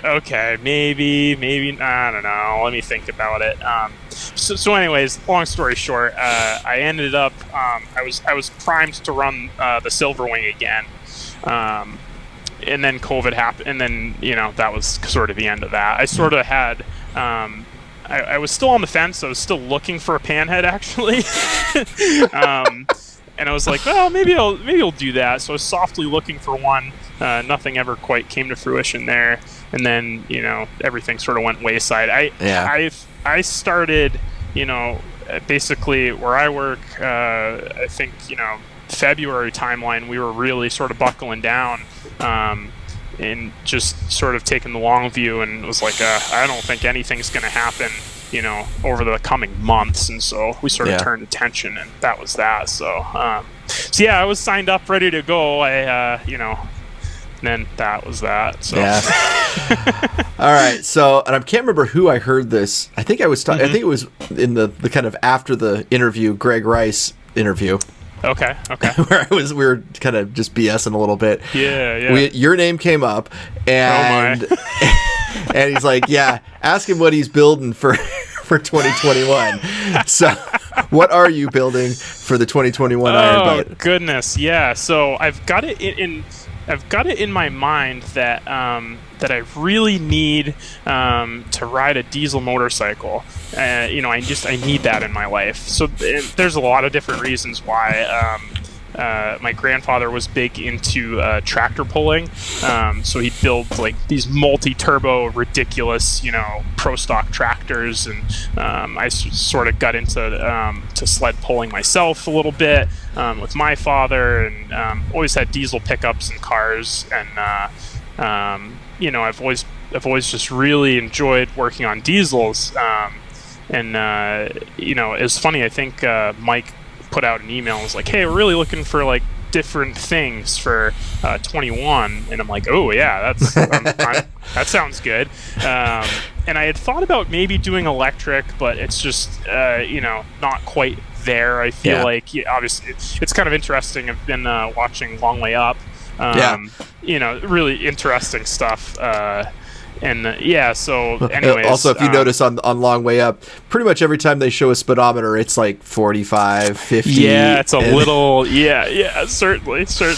okay, maybe I don't know, let me think about it. So anyways, long story short, I ended up I was primed to run the Silverwing again, and then COVID happened, and then that was sort of the end of that. I sort of had I was still on the fence. I was still looking for a panhead actually, and I was like, well, maybe I'll do that. So I was softly looking for one. Nothing ever quite came to fruition there, and then everything sort of went wayside. I started, basically where I work. I think February timeline, we were really sort of buckling down, and just sort of taking the long view, and was like, I don't think anything's going to happen, over the coming months. And so we sort of turned attention, and that was that. So yeah, I was signed up, ready to go. And then that was that. So. Yeah. All right. So, and I can't remember who I heard this. I think I was I think it was in the kind of after the interview, Greg Rice interview. Okay. Where we were kind of just BSing a little bit. Yeah. Your name came up, and and he's like, yeah, ask him what he's building for 2021. So, what are you building for the 2021 Iron Bite? Oh goodness, yeah. So I've got it in my mind that that I really need to ride a diesel motorcycle. I need that in my life. So there's a lot of different reasons why. My grandfather was big into tractor pulling, so he'd build like these multi-turbo, ridiculous, pro stock tractors, and I sort of got into to sled pulling myself a little bit with my father, and always had diesel pickups and cars, and I've always just really enjoyed working on diesels, and it's funny. I think Mike put out an email and was like, hey, we're really looking for like different things for 21, and I'm like, oh yeah, that sounds good. And I had thought about maybe doing electric, but it's just not quite there. I feel like obviously it's kind of interesting. I've been watching Long Way Up, really interesting stuff. So anyways, also, if you notice on Long Way Up, pretty much every time they show a speedometer, it's like 45, 50. Yeah, it's a little. Yeah, certainly. So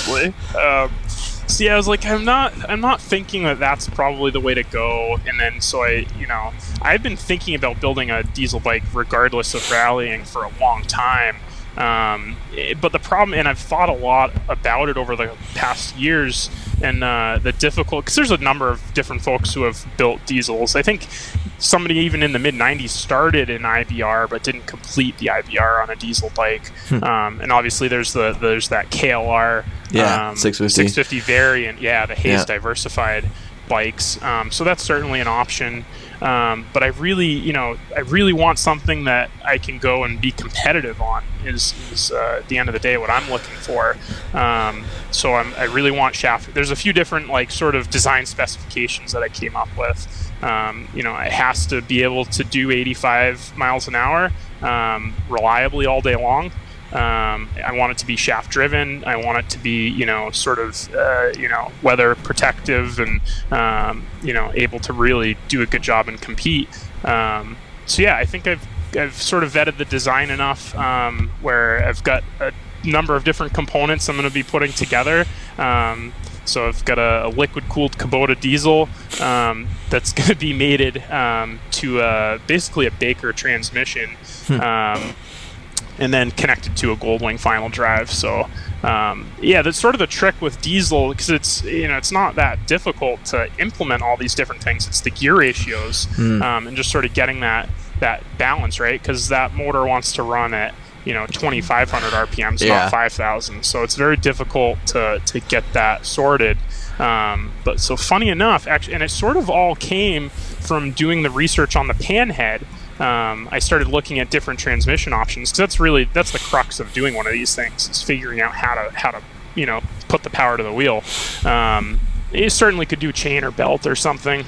yeah, I was like, I'm not thinking that that's probably the way to go. And then so I've been thinking about building a diesel bike regardless of rallying for a long time. But the problem, and I've thought a lot about it over the past years, and the difficult, because there's a number of different folks who have built diesels. I think somebody even in the mid 90s started in IBR but didn't complete the IBR on a diesel bike. And obviously there's that KLR 650 variant, the Hayes diversified bikes. So that's certainly an option. But I really want something that I can go and be competitive on is at the end of the day what I'm looking for. So I really want shaft. There's a few different like sort of design specifications that I came up with. It has to be able to do 85 miles an hour reliably all day long. I want it to be shaft driven. I want it to be, weather protective and, able to really do a good job and compete. I think I've sort of vetted the design enough, where I've got a number of different components I'm going to be putting together. So I've got a liquid cooled Kubota diesel, that's going to be mated, to, basically a Baker transmission. And then connected to a Goldwing final drive. So, that's sort of the trick with diesel, because it's not that difficult to implement all these different things. It's the gear ratios, and just sort of getting that balance, right? Because that motor wants to run at 2,500 RPMs, not 5,000. So it's very difficult to get that sorted. But so funny enough, actually, and it sort of all came from doing the research on the panhead. I started looking at different transmission options, because that's the crux of doing one of these things, is figuring out how to put the power to the wheel. You certainly could do chain or belt or something,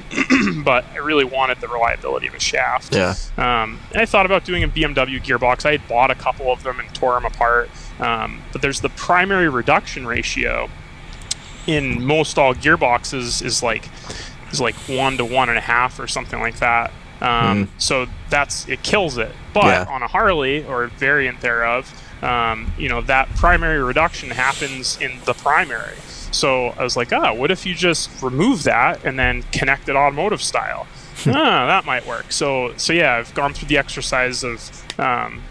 but I really wanted the reliability of a shaft. And I thought about doing a BMW gearbox. I had bought a couple of them and tore them apart, but there's the primary reduction ratio in most all gearboxes is like 1 to 1.5 or something like that. So it kills it. But on a Harley or variant thereof, that primary reduction happens in the primary. So I was like, what if you just remove that and then connect it automotive style? That might work. So yeah, I've gone through the exercise of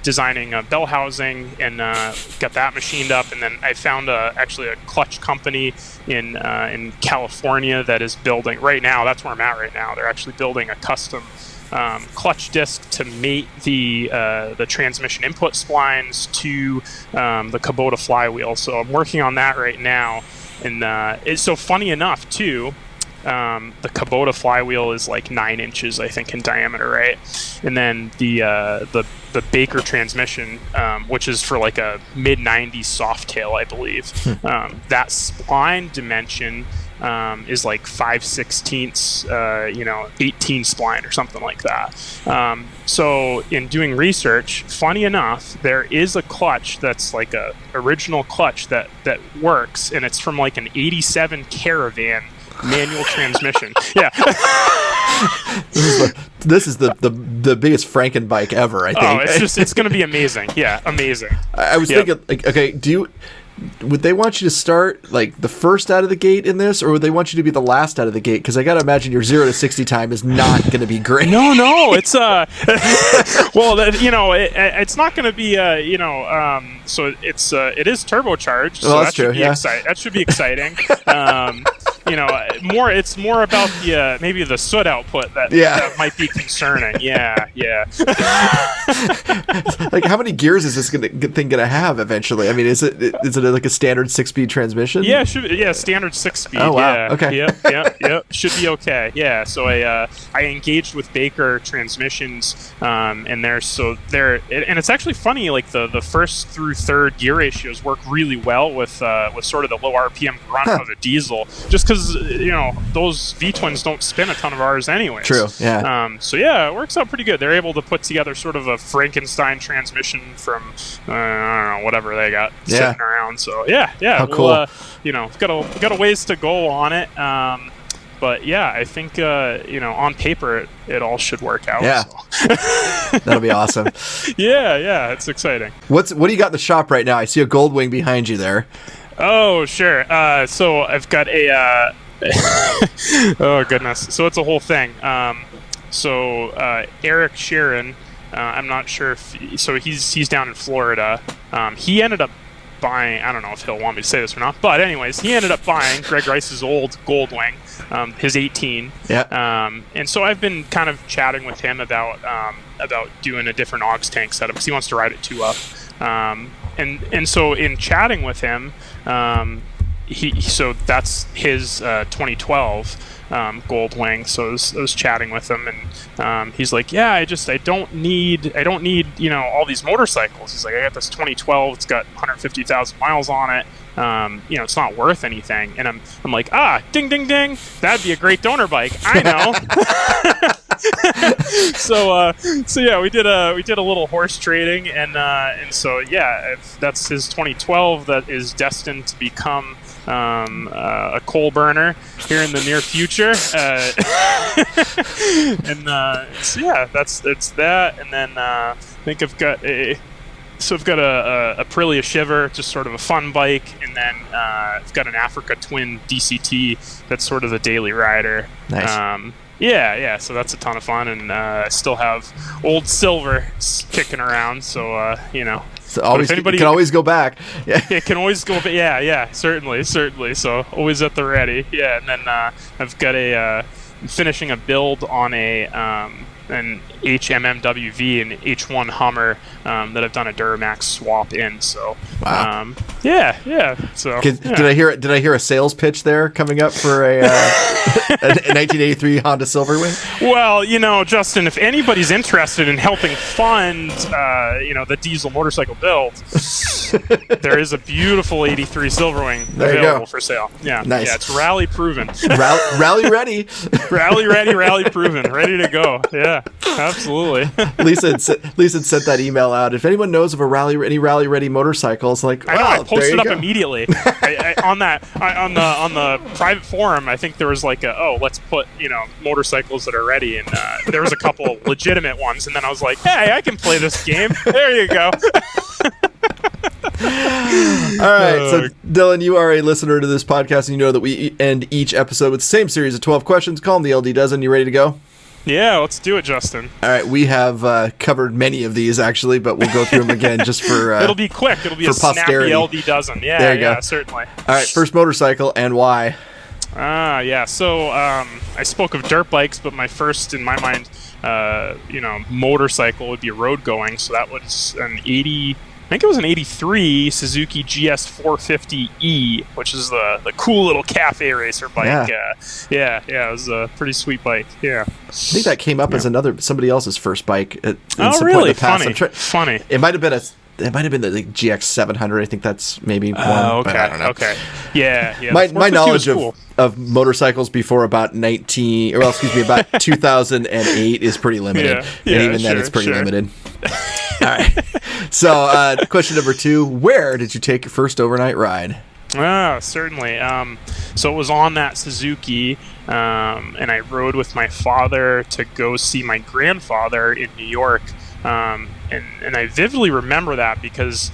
designing a bell housing and got that machined up, and then I found actually a clutch company in California that is building right now. That's where I'm at right now. They're actually building a custom clutch disc to mate the transmission input splines to the Kubota flywheel. So I'm working on that right now, and it's so funny enough too. The Kubota flywheel is like 9 inches, I think, in diameter, right? And then the Baker transmission, which is for like a mid-90s Softail, I believe, that spline dimension is like 5/16, 18 spline or something like that. So in doing research, funny enough, there is a clutch that's like a original clutch that works, and it's from like an 87 Caravan manual transmission. Yeah. This is the biggest Frankenbike ever, I think. Oh, it's going to be amazing. Yeah, amazing. I was thinking, like, okay, would they want you to start like the first out of the gate in this, or would they want you to be the last out of the gate? Because I gotta imagine your 0 to 60 time is not going to be great. No, it's well, it's not going to be so it is turbocharged. So well, that's true. That should be exciting. It's more about the maybe the soot output that might be concerning. Yeah. Like, how many gears is this thing gonna have eventually? I mean, is it like a standard 6-speed transmission? Yeah, standard 6-speed. Oh wow. Yeah. Okay. Yep. Should be okay. Yeah. So I engaged with Baker Transmissions, and and it's actually funny. Like the first through third gear ratios work really well with sort of the low RPM grunt of a diesel, just because those V-twins don't spin a ton of R's anyway. True. Yeah. So yeah, it works out pretty good. They're able to put together sort of a Frankenstein transmission from I don't know, whatever they got sitting around. So yeah. How cool. Got a ways to go on it. But yeah, I think on paper it all should work out. Yeah. So. That'll be awesome. Yeah, it's exciting. What do you got in the shop right now? I see a Goldwing behind you there. Oh, sure. So I've got a oh goodness. So it's a whole thing. Eric Sharon, I'm not sure if he's down in Florida. He ended up buying, I don't know if he'll want me to say this or not, but anyways, he ended up buying Greg Rice's old Goldwing, his 18. Yeah. And so I've been kind of chatting with him about doing a different aux tank setup because he wants to ride it 2 up. And so in chatting with him, so that's his 2012 Goldwing. So I was chatting with him, and he's like, yeah, I don't need all these motorcycles. He's like, I got this 2012. It's got 150,000 miles on it. It's not worth anything. And I'm like, ding ding ding, that'd be a great donor bike. I know. So yeah, we did a little horse trading, and so yeah, that's his 2012 that is destined to become a coal burner here in the near future. And so yeah, it's that, and then I think I've got a Aprilia Shiver, just sort of a fun bike, and then I've got an Africa Twin DCT that's sort of the daily rider. Nice. Yeah, so that's a ton of fun, and I still have old Silver kicking around, so So always, you can always go back. Yeah, it can always go back. Yeah, certainly. So always at the ready. Yeah, and then I've got finishing a build on an HMMWV and H1 Hummer that I've done a Duramax swap in. So wow. Yeah. So did I hear a sales pitch there coming up for a 1983 Honda Silverwing? Well, Justin, if anybody's interested in helping fund the diesel motorcycle build, there is a beautiful 83 Silverwing available for sale. Yeah. Nice. Yeah, it's rally proven. Rally ready. Rally ready, rally proven. Ready to go. Yeah. absolutely. Lisa had sent that email out. If anyone knows of any rally ready motorcycles, like, I know, I posted up go. immediately. On the private forum. I think there was like let's put motorcycles that are ready, and there was a couple legitimate ones, and then I was like, hey, I can play this game. There you go. All right, so Dylan, you are a listener to this podcast, and you know that we end each episode with the same series of 12 questions. Call them the LD Dozen. You ready to go? Yeah, let's do it, Justin. All right, we have covered many of these, actually, but we'll go through them again just for it'll be quick. It'll be a posterity. snappy LD Dozen. Yeah, there you go. Certainly. All right, first motorcycle and why? Yeah. So I spoke of dirt bikes, but my first, in my mind, motorcycle would be road going. So that was an 80. I think it was an 83 Suzuki GS 450E, which is the cool little cafe racer bike. Yeah, it was a pretty sweet bike. Yeah. I think that came up as somebody else's first bike at some really? point in the past. Funny. It might have been the GX 700. I think that's maybe one. Okay. But I don't know. Okay. Yeah. My knowledge of motorcycles before about 2008 is pretty limited. Yeah, and even then it's pretty limited. All right. So, question number 2, where did you take your first overnight ride? Certainly. So it was on that Suzuki, and I rode with my father to go see my grandfather in New York. And I vividly remember that because,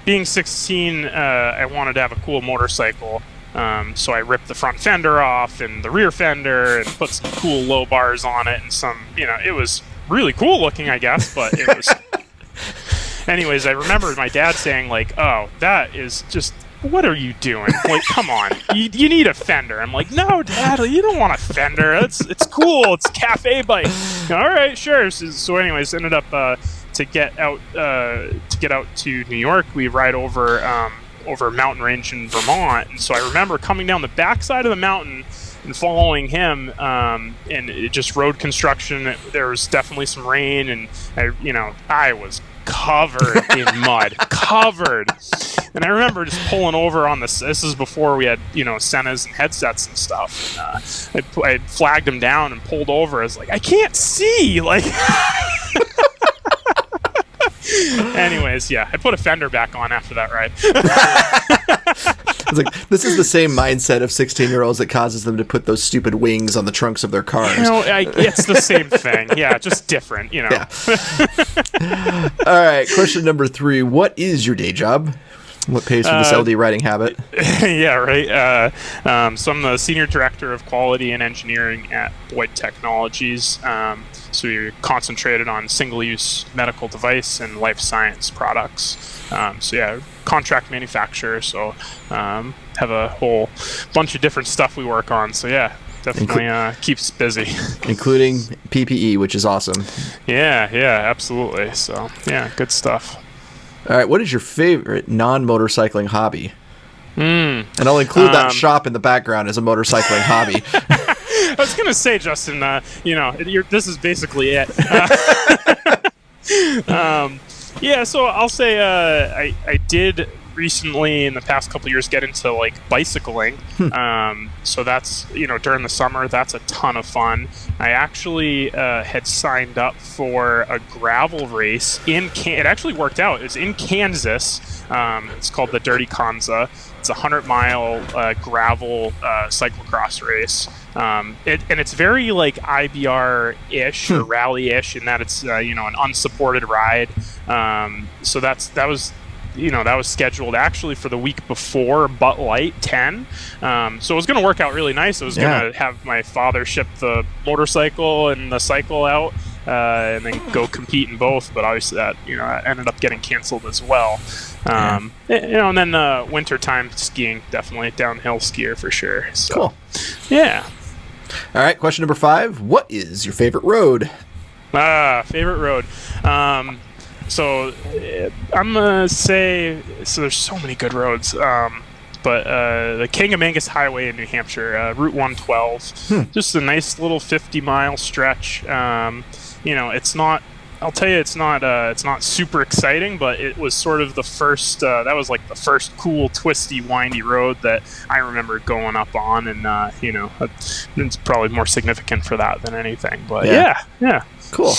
being 16, I wanted to have a cool motorcycle. So I ripped the front fender off and the rear fender and put some cool low bars on it and some, it was really cool looking, I guess, but it was... Anyways, I remember my dad saying, like, oh, that is just... What are you doing? Like, come on. You need a fender. I'm like, no, Dad, you don't want a fender. It's cool. It's a cafe bike. All right, sure. So anyways, ended up to get out to New York, we ride over a mountain range in Vermont. And so I remember coming down the backside of the mountain and following him, and it just road construction. There was definitely some rain, and I was covered in mud, covered. And I remember just pulling over on this. This is before we had, Sennas and headsets and stuff. And, I flagged him down and pulled over. I was like, I can't see. Like, anyways, yeah, I put a fender back on after that ride. It's like, this is the same mindset of 16-year-olds that causes them to put those stupid wings on the trunks of their cars. It's the same thing. Yeah, just different, Yeah. All right, question number 3. What is your day job? What pays for this LD riding habit? Yeah, right. So I'm the Senior Director of Quality and Engineering at Boyd Technologies. So we're concentrated on single-use medical device and life science products. Contract manufacturer. So have a whole bunch of different stuff we work on. So yeah, definitely keeps busy. Including PPE, which is awesome. Yeah, absolutely. So yeah, good stuff. All right, what is your favorite non-motorcycling hobby? And I'll include that shop in the background as a motorcycling hobby. I was going to say, Justin, this is basically it. So I'll say I did recently in the past couple of years get into like bicycling. So that's, during the summer, that's a ton of fun. I actually had signed up for a gravel race it actually worked out. It was in Kansas. It's called the Dirty Kanza. It's a 100-mile gravel cyclocross race. And it's very like IBR-ish or rally-ish in that it's an unsupported ride. So that was scheduled actually for the week before Butt Light 10. So it was going to work out really nice. I was going to have my father ship the motorcycle and the cycle out and then go compete in both. But obviously that ended up getting canceled as well. And then wintertime skiing, definitely downhill skier for sure. So, cool. Yeah. All right, question number 5. What is your favorite road? Favorite road. So I'm going to say, there's so many good roads, but the Kangamangas Highway in New Hampshire, Route 112, just a nice little 50-mile stretch. It's not, I'll tell you, it's not super exciting, but it was sort of the first, that was like the first cool, twisty, windy road that I remember going up on, and, it's probably more significant for that than anything, but yeah. Cool.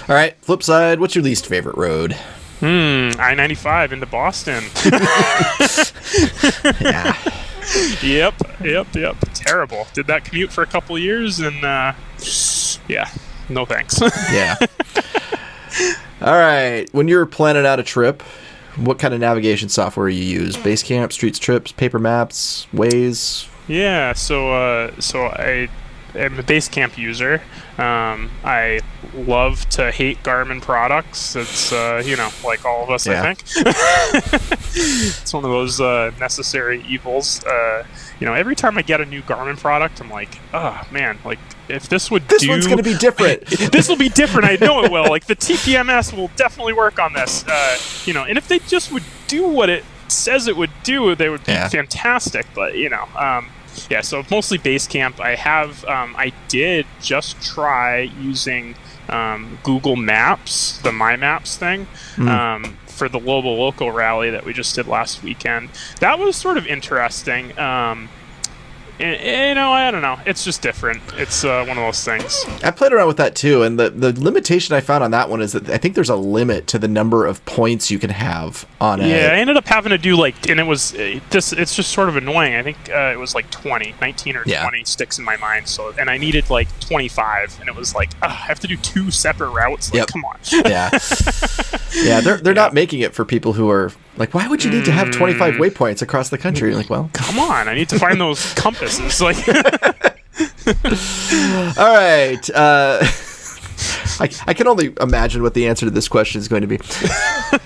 All right, flip side, what's your least favorite road? I-95 into Boston. Yeah. Yep. Terrible. Did that commute for a couple years, and yeah, no thanks. Yeah. All right, when you're planning out a trip, what kind of navigation software you use? Basecamp, Streets Trips, Paper Maps, Waze? Yeah, so I am a Basecamp user. I love to hate Garmin products. It's like all of us, Yeah. I think. It's one of those necessary evils. Every time I get a new Garmin product, I'm like, oh man, like if this one's going to be different. This will be different. I know it will. Like the TPMS will definitely work on this. And if they just would do what it says it would do, they would be fantastic. But yeah, so mostly Basecamp. I did just try using Google Maps, the My Maps thing, for the Global Local Rally that we just did last weekend. That was sort of interesting. I don't know. It's just different. It's one of those things. I played around with that too, and the limitation I found on that one is that I think there's a limit to the number of points you can have on it. Yeah, I ended up having to do and it was it's just sort of annoying. I think it was like 19 or 20 sticks in my mind. So, and I needed like 25, and it was like, I have to do 2 separate routes. Like, come on. Yeah. Yeah, they're not making it for people who are like, why would you need to have 25 waypoints across the country? You're like, well, come on, I need to find those compasses. Like, all right. I can only imagine what the answer to this question is going to be.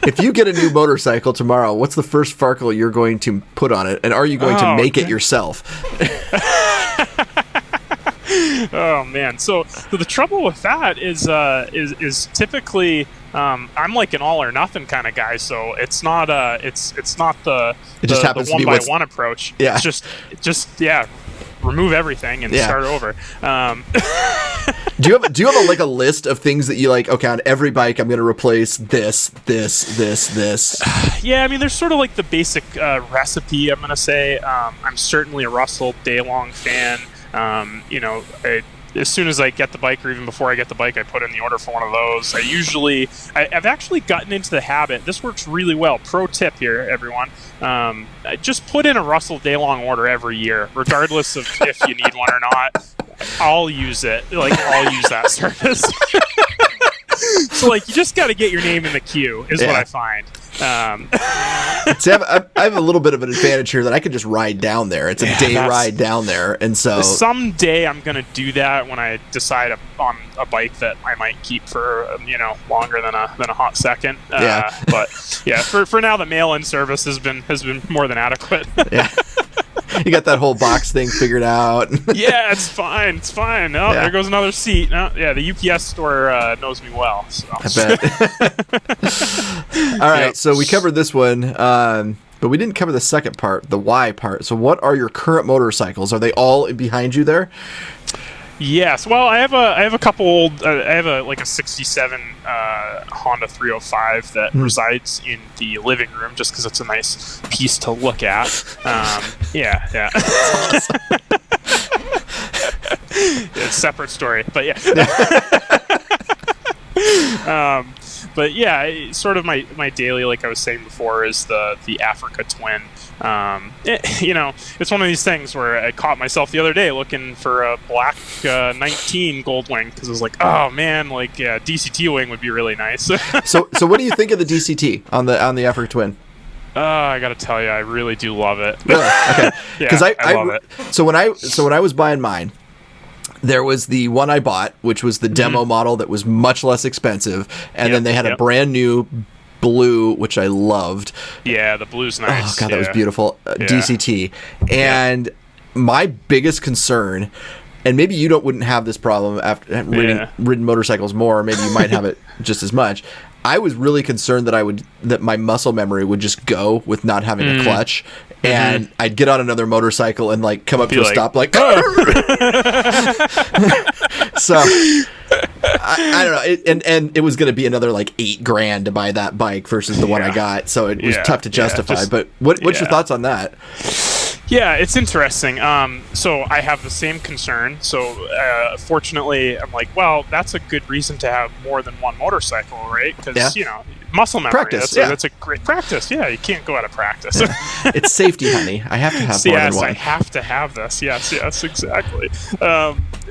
If you get a new motorcycle tomorrow, what's the first Farkle you're going to put on it, and are you going to make it yourself? Oh man! So the trouble with that is typically I'm like an all or nothing kind of guy. So it's not it's not the one by one approach. Yeah. It's just remove everything and start over. Do you have a list of things that you like? Okay, on every bike, I'm going to replace this. Yeah, I mean, there's sort of like the basic recipe. I'm going to say I'm certainly a Russell Daylong fan. As soon as I get the bike, or even before I get the bike, I put in the order for one of those. I've actually gotten into the habit. This works really well. Pro tip here, everyone. Just put in a Russell Daylong order every year, regardless of if you need one or not. I'll use it. I'll use that service. So, you just got to get your name in the queue, is what I find. See, I have a little bit of an advantage here that I can just ride down there. It's a day ride down there, and so someday I'm gonna do that when I decide on a bike that I might keep for longer than a hot second. But for now the mail-in service has been more than adequate. Yeah. You got that whole box thing figured out. Yeah, it's fine. Oh, there goes another seat. No, the UPS store knows me well. So. I bet. All right, so we covered this one, but we didn't cover the second part, the why part. So what are your current motorcycles? Are they all behind you there? Yes. Well, I have a couple old. I have a 67 Honda 305 that resides in the living room just because it's a nice piece to look at. Yeah. It's a separate story, but yeah. But yeah, sort of my daily, like I was saying before, is the Africa Twin. It's one of these things where I caught myself the other day looking for a black 19 gold wing because I was like, oh man, DCT wing would be really nice. So what do you think of the DCT on the Africa Twin? I gotta tell you, I really do love it. Really? Okay. Because I love it. So when I was buying mine, there was the one I bought, which was the demo model that was much less expensive, and then they had a brand new blue, which I loved. Yeah, the blue's nice. Oh god, that was beautiful. DCT. And my biggest concern, and maybe you wouldn't have this problem after ridden motorcycles more, or maybe you might have it just as much. I was really concerned that my muscle memory would just go with not having a clutch, and I'd get on another motorcycle and come up to a stop So I don't know, and it was going to be another $8,000 to buy that bike versus the one I got, so it was tough to justify. But what's your thoughts on that? Yeah, it's interesting. So I have the same concern. So fortunately, I'm like, well, that's a good reason to have more than one motorcycle, right? Because muscle memory. Practice. That's a great practice. Yeah, you can't go out of practice. It's safety, honey. I have to have more than one. I have to have this. Yes, exactly.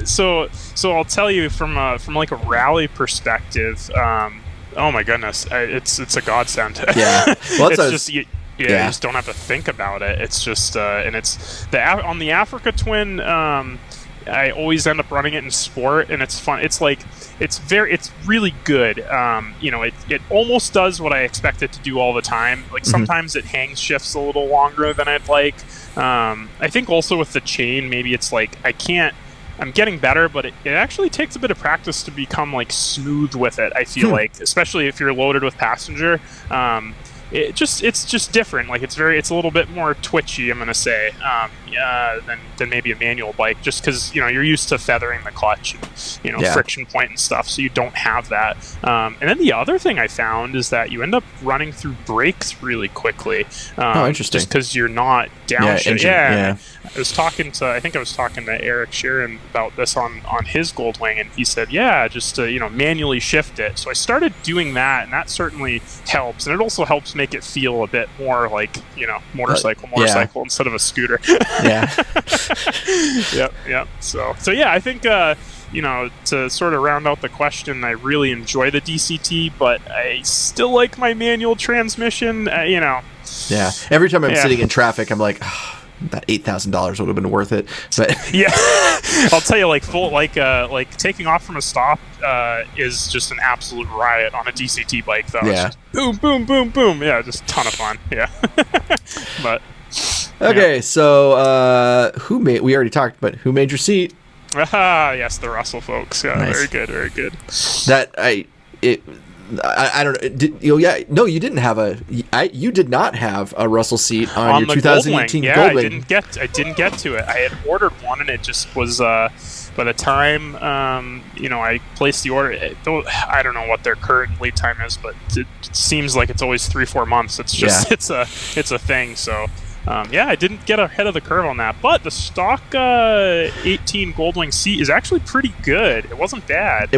So I'll tell you from like a rally perspective. Oh my goodness, it's a godsend. Yeah, well, it's just you just don't have to think about it. It's just and it's on the Africa Twin. I always end up running it in sport, and it's fun. It's like it's really good. It almost does what I expect it to do all the time. Like sometimes it hangs shifts a little longer than I'd like. I think also with the chain, maybe it's like I'm getting better, but it actually takes a bit of practice to become like smooth with it. I feel like, especially if you're loaded with passenger, it's just different. Like it's a little bit more twitchy, I'm gonna say, than maybe a manual bike, just because you're used to feathering the clutch and friction point and stuff, so you don't have that. And then the other thing I found is that you end up running through brakes really quickly. Interesting. Just because you're not downshift. Yeah. I think I was talking to Eric Sheeran about this on his Goldwing, and he said, just to manually shift it. So I started doing that, and that certainly helps, and it also helps make it feel a bit more like motorcycle instead of a scooter. Yeah. Yep. So I think to sort of round out the question, I really enjoy the DCT, but I still like my manual transmission. Yeah. Every time I'm sitting in traffic, I'm like, that $8,000 would have been worth it. But yeah, I'll tell you, like taking off from a stop is just an absolute riot on a DCT bike, though. Yeah. It's just boom, boom, boom, boom. Yeah, just a ton of fun. Yeah. But okay, so we already talked, but who made your seat? Yes, the Russell folks. Yeah, nice. Very good. I don't know. You didn't have you did not have a Russell seat on your 2018 Goldwing. I didn't get to it. I had ordered one, and it just was by the time I placed the order. I don't know what their current lead time is, but it seems like it's always 3-4 months. It's just it's a thing. So. I didn't get ahead of the curve on that, but the stock 18 Goldwing seat is actually pretty good. It wasn't bad.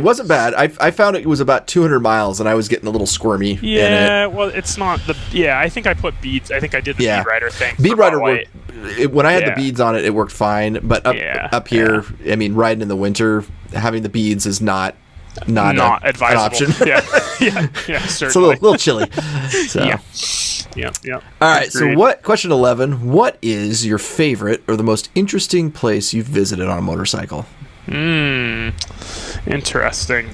I found it was about 200 miles, and I was getting a little squirmy. Yeah, well, it's not I think I put beads. I think I did the bead rider thing. Bead rider worked. When I had the beads on it, it worked fine. But up here, I mean, riding in the winter, having the beads is not advisable. An option. Yeah, certainly. It's a little chilly. So. Yeah. All right. Agreed. So question 11, what is your favorite or the most interesting place you've visited on a motorcycle? Interesting.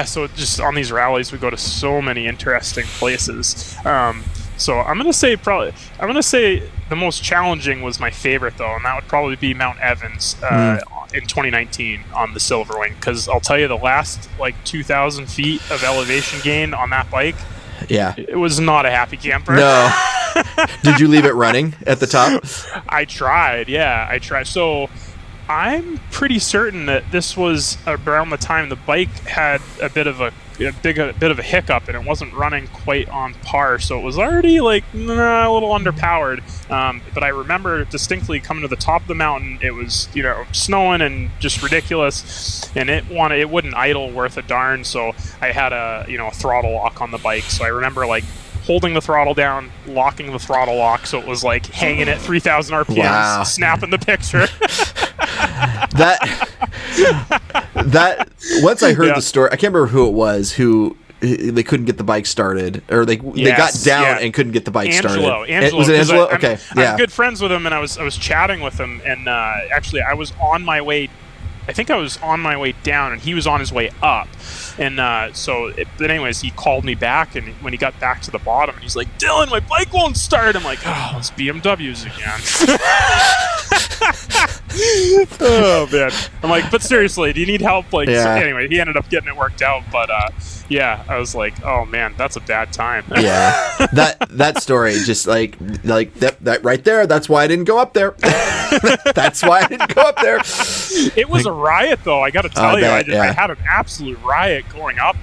So just on these rallies, we go to so many interesting places. So I'm gonna say the most challenging was my favorite, though, and that would probably be Mount Evans in 2019 on the Silverwing, because I'll tell you, the last 2,000 feet of elevation gain on that bike, it was not a happy camper. No. Did you leave it running at the top? I tried. So I'm pretty certain that this was around the time the bike had a bit of a hiccup, and it wasn't running quite on par, so it was already a little underpowered. But I remember distinctly coming to the top of the mountain. It was snowing and just ridiculous, and it wouldn't idle worth a darn. So I had a throttle lock on the bike. So I remember holding the throttle down, locking the throttle lock, so it was hanging at 3,000 RPMs, snapping the picture. That once I heard the story, I can't remember who it was who they couldn't get the bike started, or they got down and couldn't get the bike started. Angelo. Was it Angelo? Okay, I'm good friends with him, and I was chatting with him, and actually I was on my way. I think I was on my way down, and he was on his way up. And but anyways, he called me back, and when he got back to the bottom, he's like, "Dylan, my bike won't start." I'm like, "Oh, those BMWs again." Oh man, I'm like, but seriously, do you need help? So anyway, he ended up getting it worked out, but I was like, oh man, that's a bad time. Yeah, that story, just like that right there. That's why I didn't go up there. That's why I didn't go up there. It was a riot, though. I got to tell you, I had an absolute riot going up.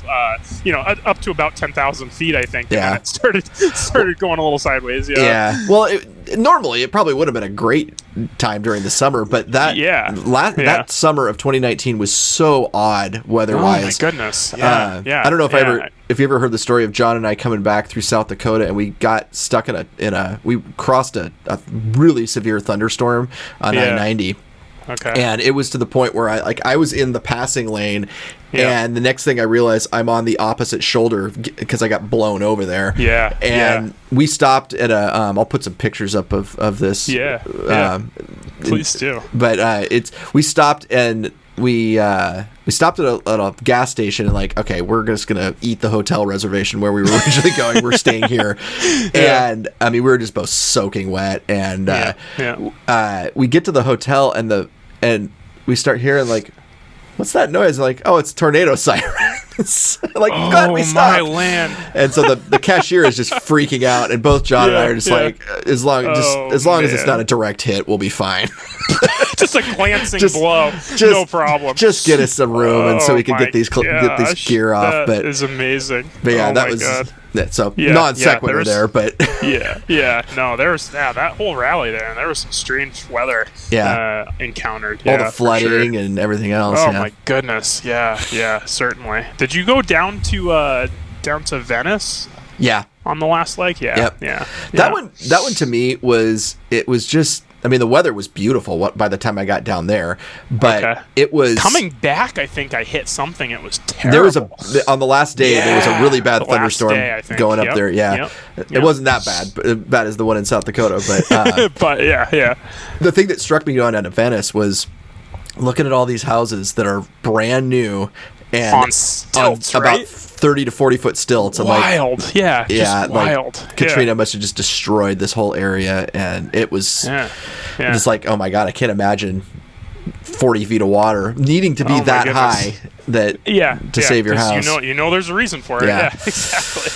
Up to about 10,000 feet, I think. Yeah, and it started going a little sideways. Yeah. Yeah. Well, normally it probably would have been a great time during the summer, but that summer of 2019 was so odd weather-wise. Oh my goodness! Yeah, I don't know if you ever heard the story of John and I coming back through South Dakota, and we got stuck we crossed a really severe thunderstorm on I-90. Okay. And it was to the point where I was in the passing lane, and the next thing I realized, I'm on the opposite shoulder because I got blown over there. Yeah. And we stopped at I'll put some pictures up of this. Yeah. Please do. But we stopped and we stopped at a gas station and okay, we're just gonna eat the hotel reservation where we were originally going. We're staying here, and I mean we were just both soaking wet, and we get to the hotel and we start hearing what's that noise? Oh, it's tornado sirens. God, we stopped. My land. And so the cashier is just freaking out, and both John and I are just as long as it's not a direct hit, we'll be fine. Just a glancing blow, no problem. Just get us a room, and so we can get these gear off. That is amazing. But yeah, that was non sequitur there, but that whole rally there, and there was some strange weather encountered. All the flooding and everything else. Oh my goodness! Yeah, certainly. Did you go down to Venice? Yeah. On the last leg? Yeah. That one to me was just. I mean, the weather was beautiful by the time I got down there, but it was coming back. I think I hit something. It was terrible. There was on the last day. There was a really bad thunderstorm going up there. Yeah, it wasn't that bad, but as bad as the one in South Dakota. But but yeah. The thing that struck me going down to Venice was looking at all these houses that are brand new and on stilts, about 30 to 40 foot stilts. Wild, just wild. Katrina must have just destroyed this whole area, and it was just oh my god, I can't imagine 40 feet of water needing to be that high to save your house. You know, there's a reason for it. Yeah, exactly.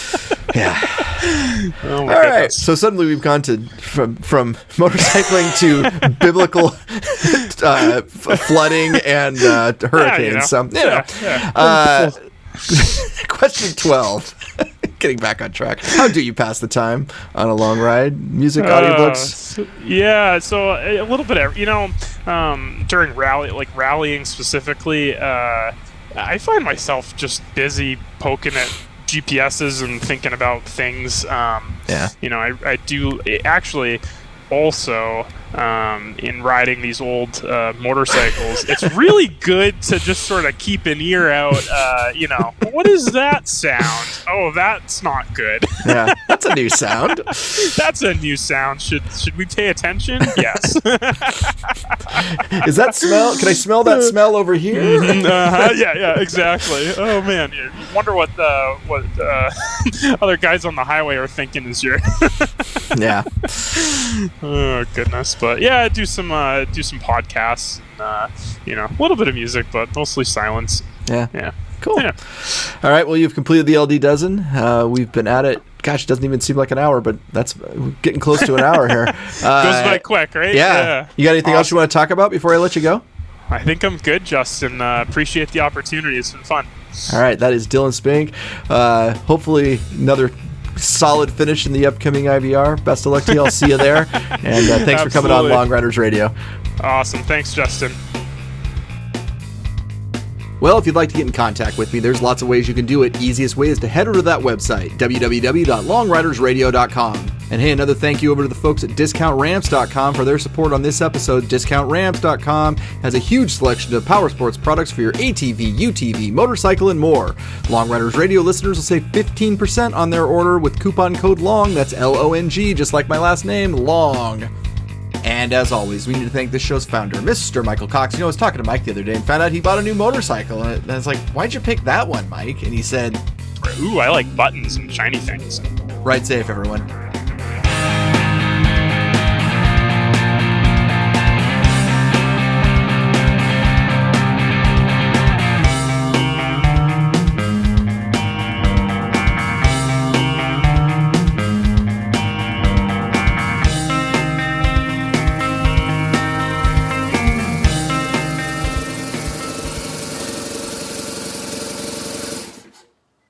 All right, so suddenly we've gone from motorcycling to biblical flooding and hurricanes. Question 12. Getting back on track. How do you pass the time on a long ride? Music, audiobooks? So a little bit of, during rallying specifically, I find myself just busy poking at GPSs and thinking about things. I do actually also in riding these old motorcycles, it's really good to just sort of keep an ear out. What is that sound? Oh, that's not good. Yeah, that's a new sound. That's a new sound. Should we pay attention? Yes. Is that smell? Can I smell that smell over here? Yeah, exactly. Oh man, you wonder what other guys on the highway are thinking this year. Yeah. Oh goodness, but yeah, do some podcasts, and, a little bit of music, but mostly silence. Yeah. Cool. Yeah. All right. Well, you've completed the LD dozen. We've been at it. Gosh, it doesn't even seem like an hour, but that's getting close to an hour here. Goes by quick, right? Yeah. You got anything else you want to talk about before I let you go? I think I'm good, Justin. Appreciate the opportunity. It's been fun. All right. That is Dylan Spink. Hopefully another solid finish in the upcoming IVR. Best of luck to you. I'll see you there. And thanks for coming on Long Riders Radio. Awesome. Thanks, Justin. Well, if you'd like to get in contact with me, there's lots of ways you can do it. Easiest way is to head over to that website, www.longridersradio.com. And hey, another thank you over to the folks at discountramps.com for their support on this episode. Discountramps.com has a huge selection of power sports products for your ATV, UTV, motorcycle, and more. Long Riders Radio listeners will save 15% on their order with coupon code LONG. That's LONG, just like my last name, LONG. And as always, we need to thank this show's founder, Mr. Michael Cox. I was talking to Mike the other day and found out he bought a new motorcycle. And I was like, why'd you pick that one, Mike? And he said, ooh, I like buttons and shiny things. Ride safe, everyone.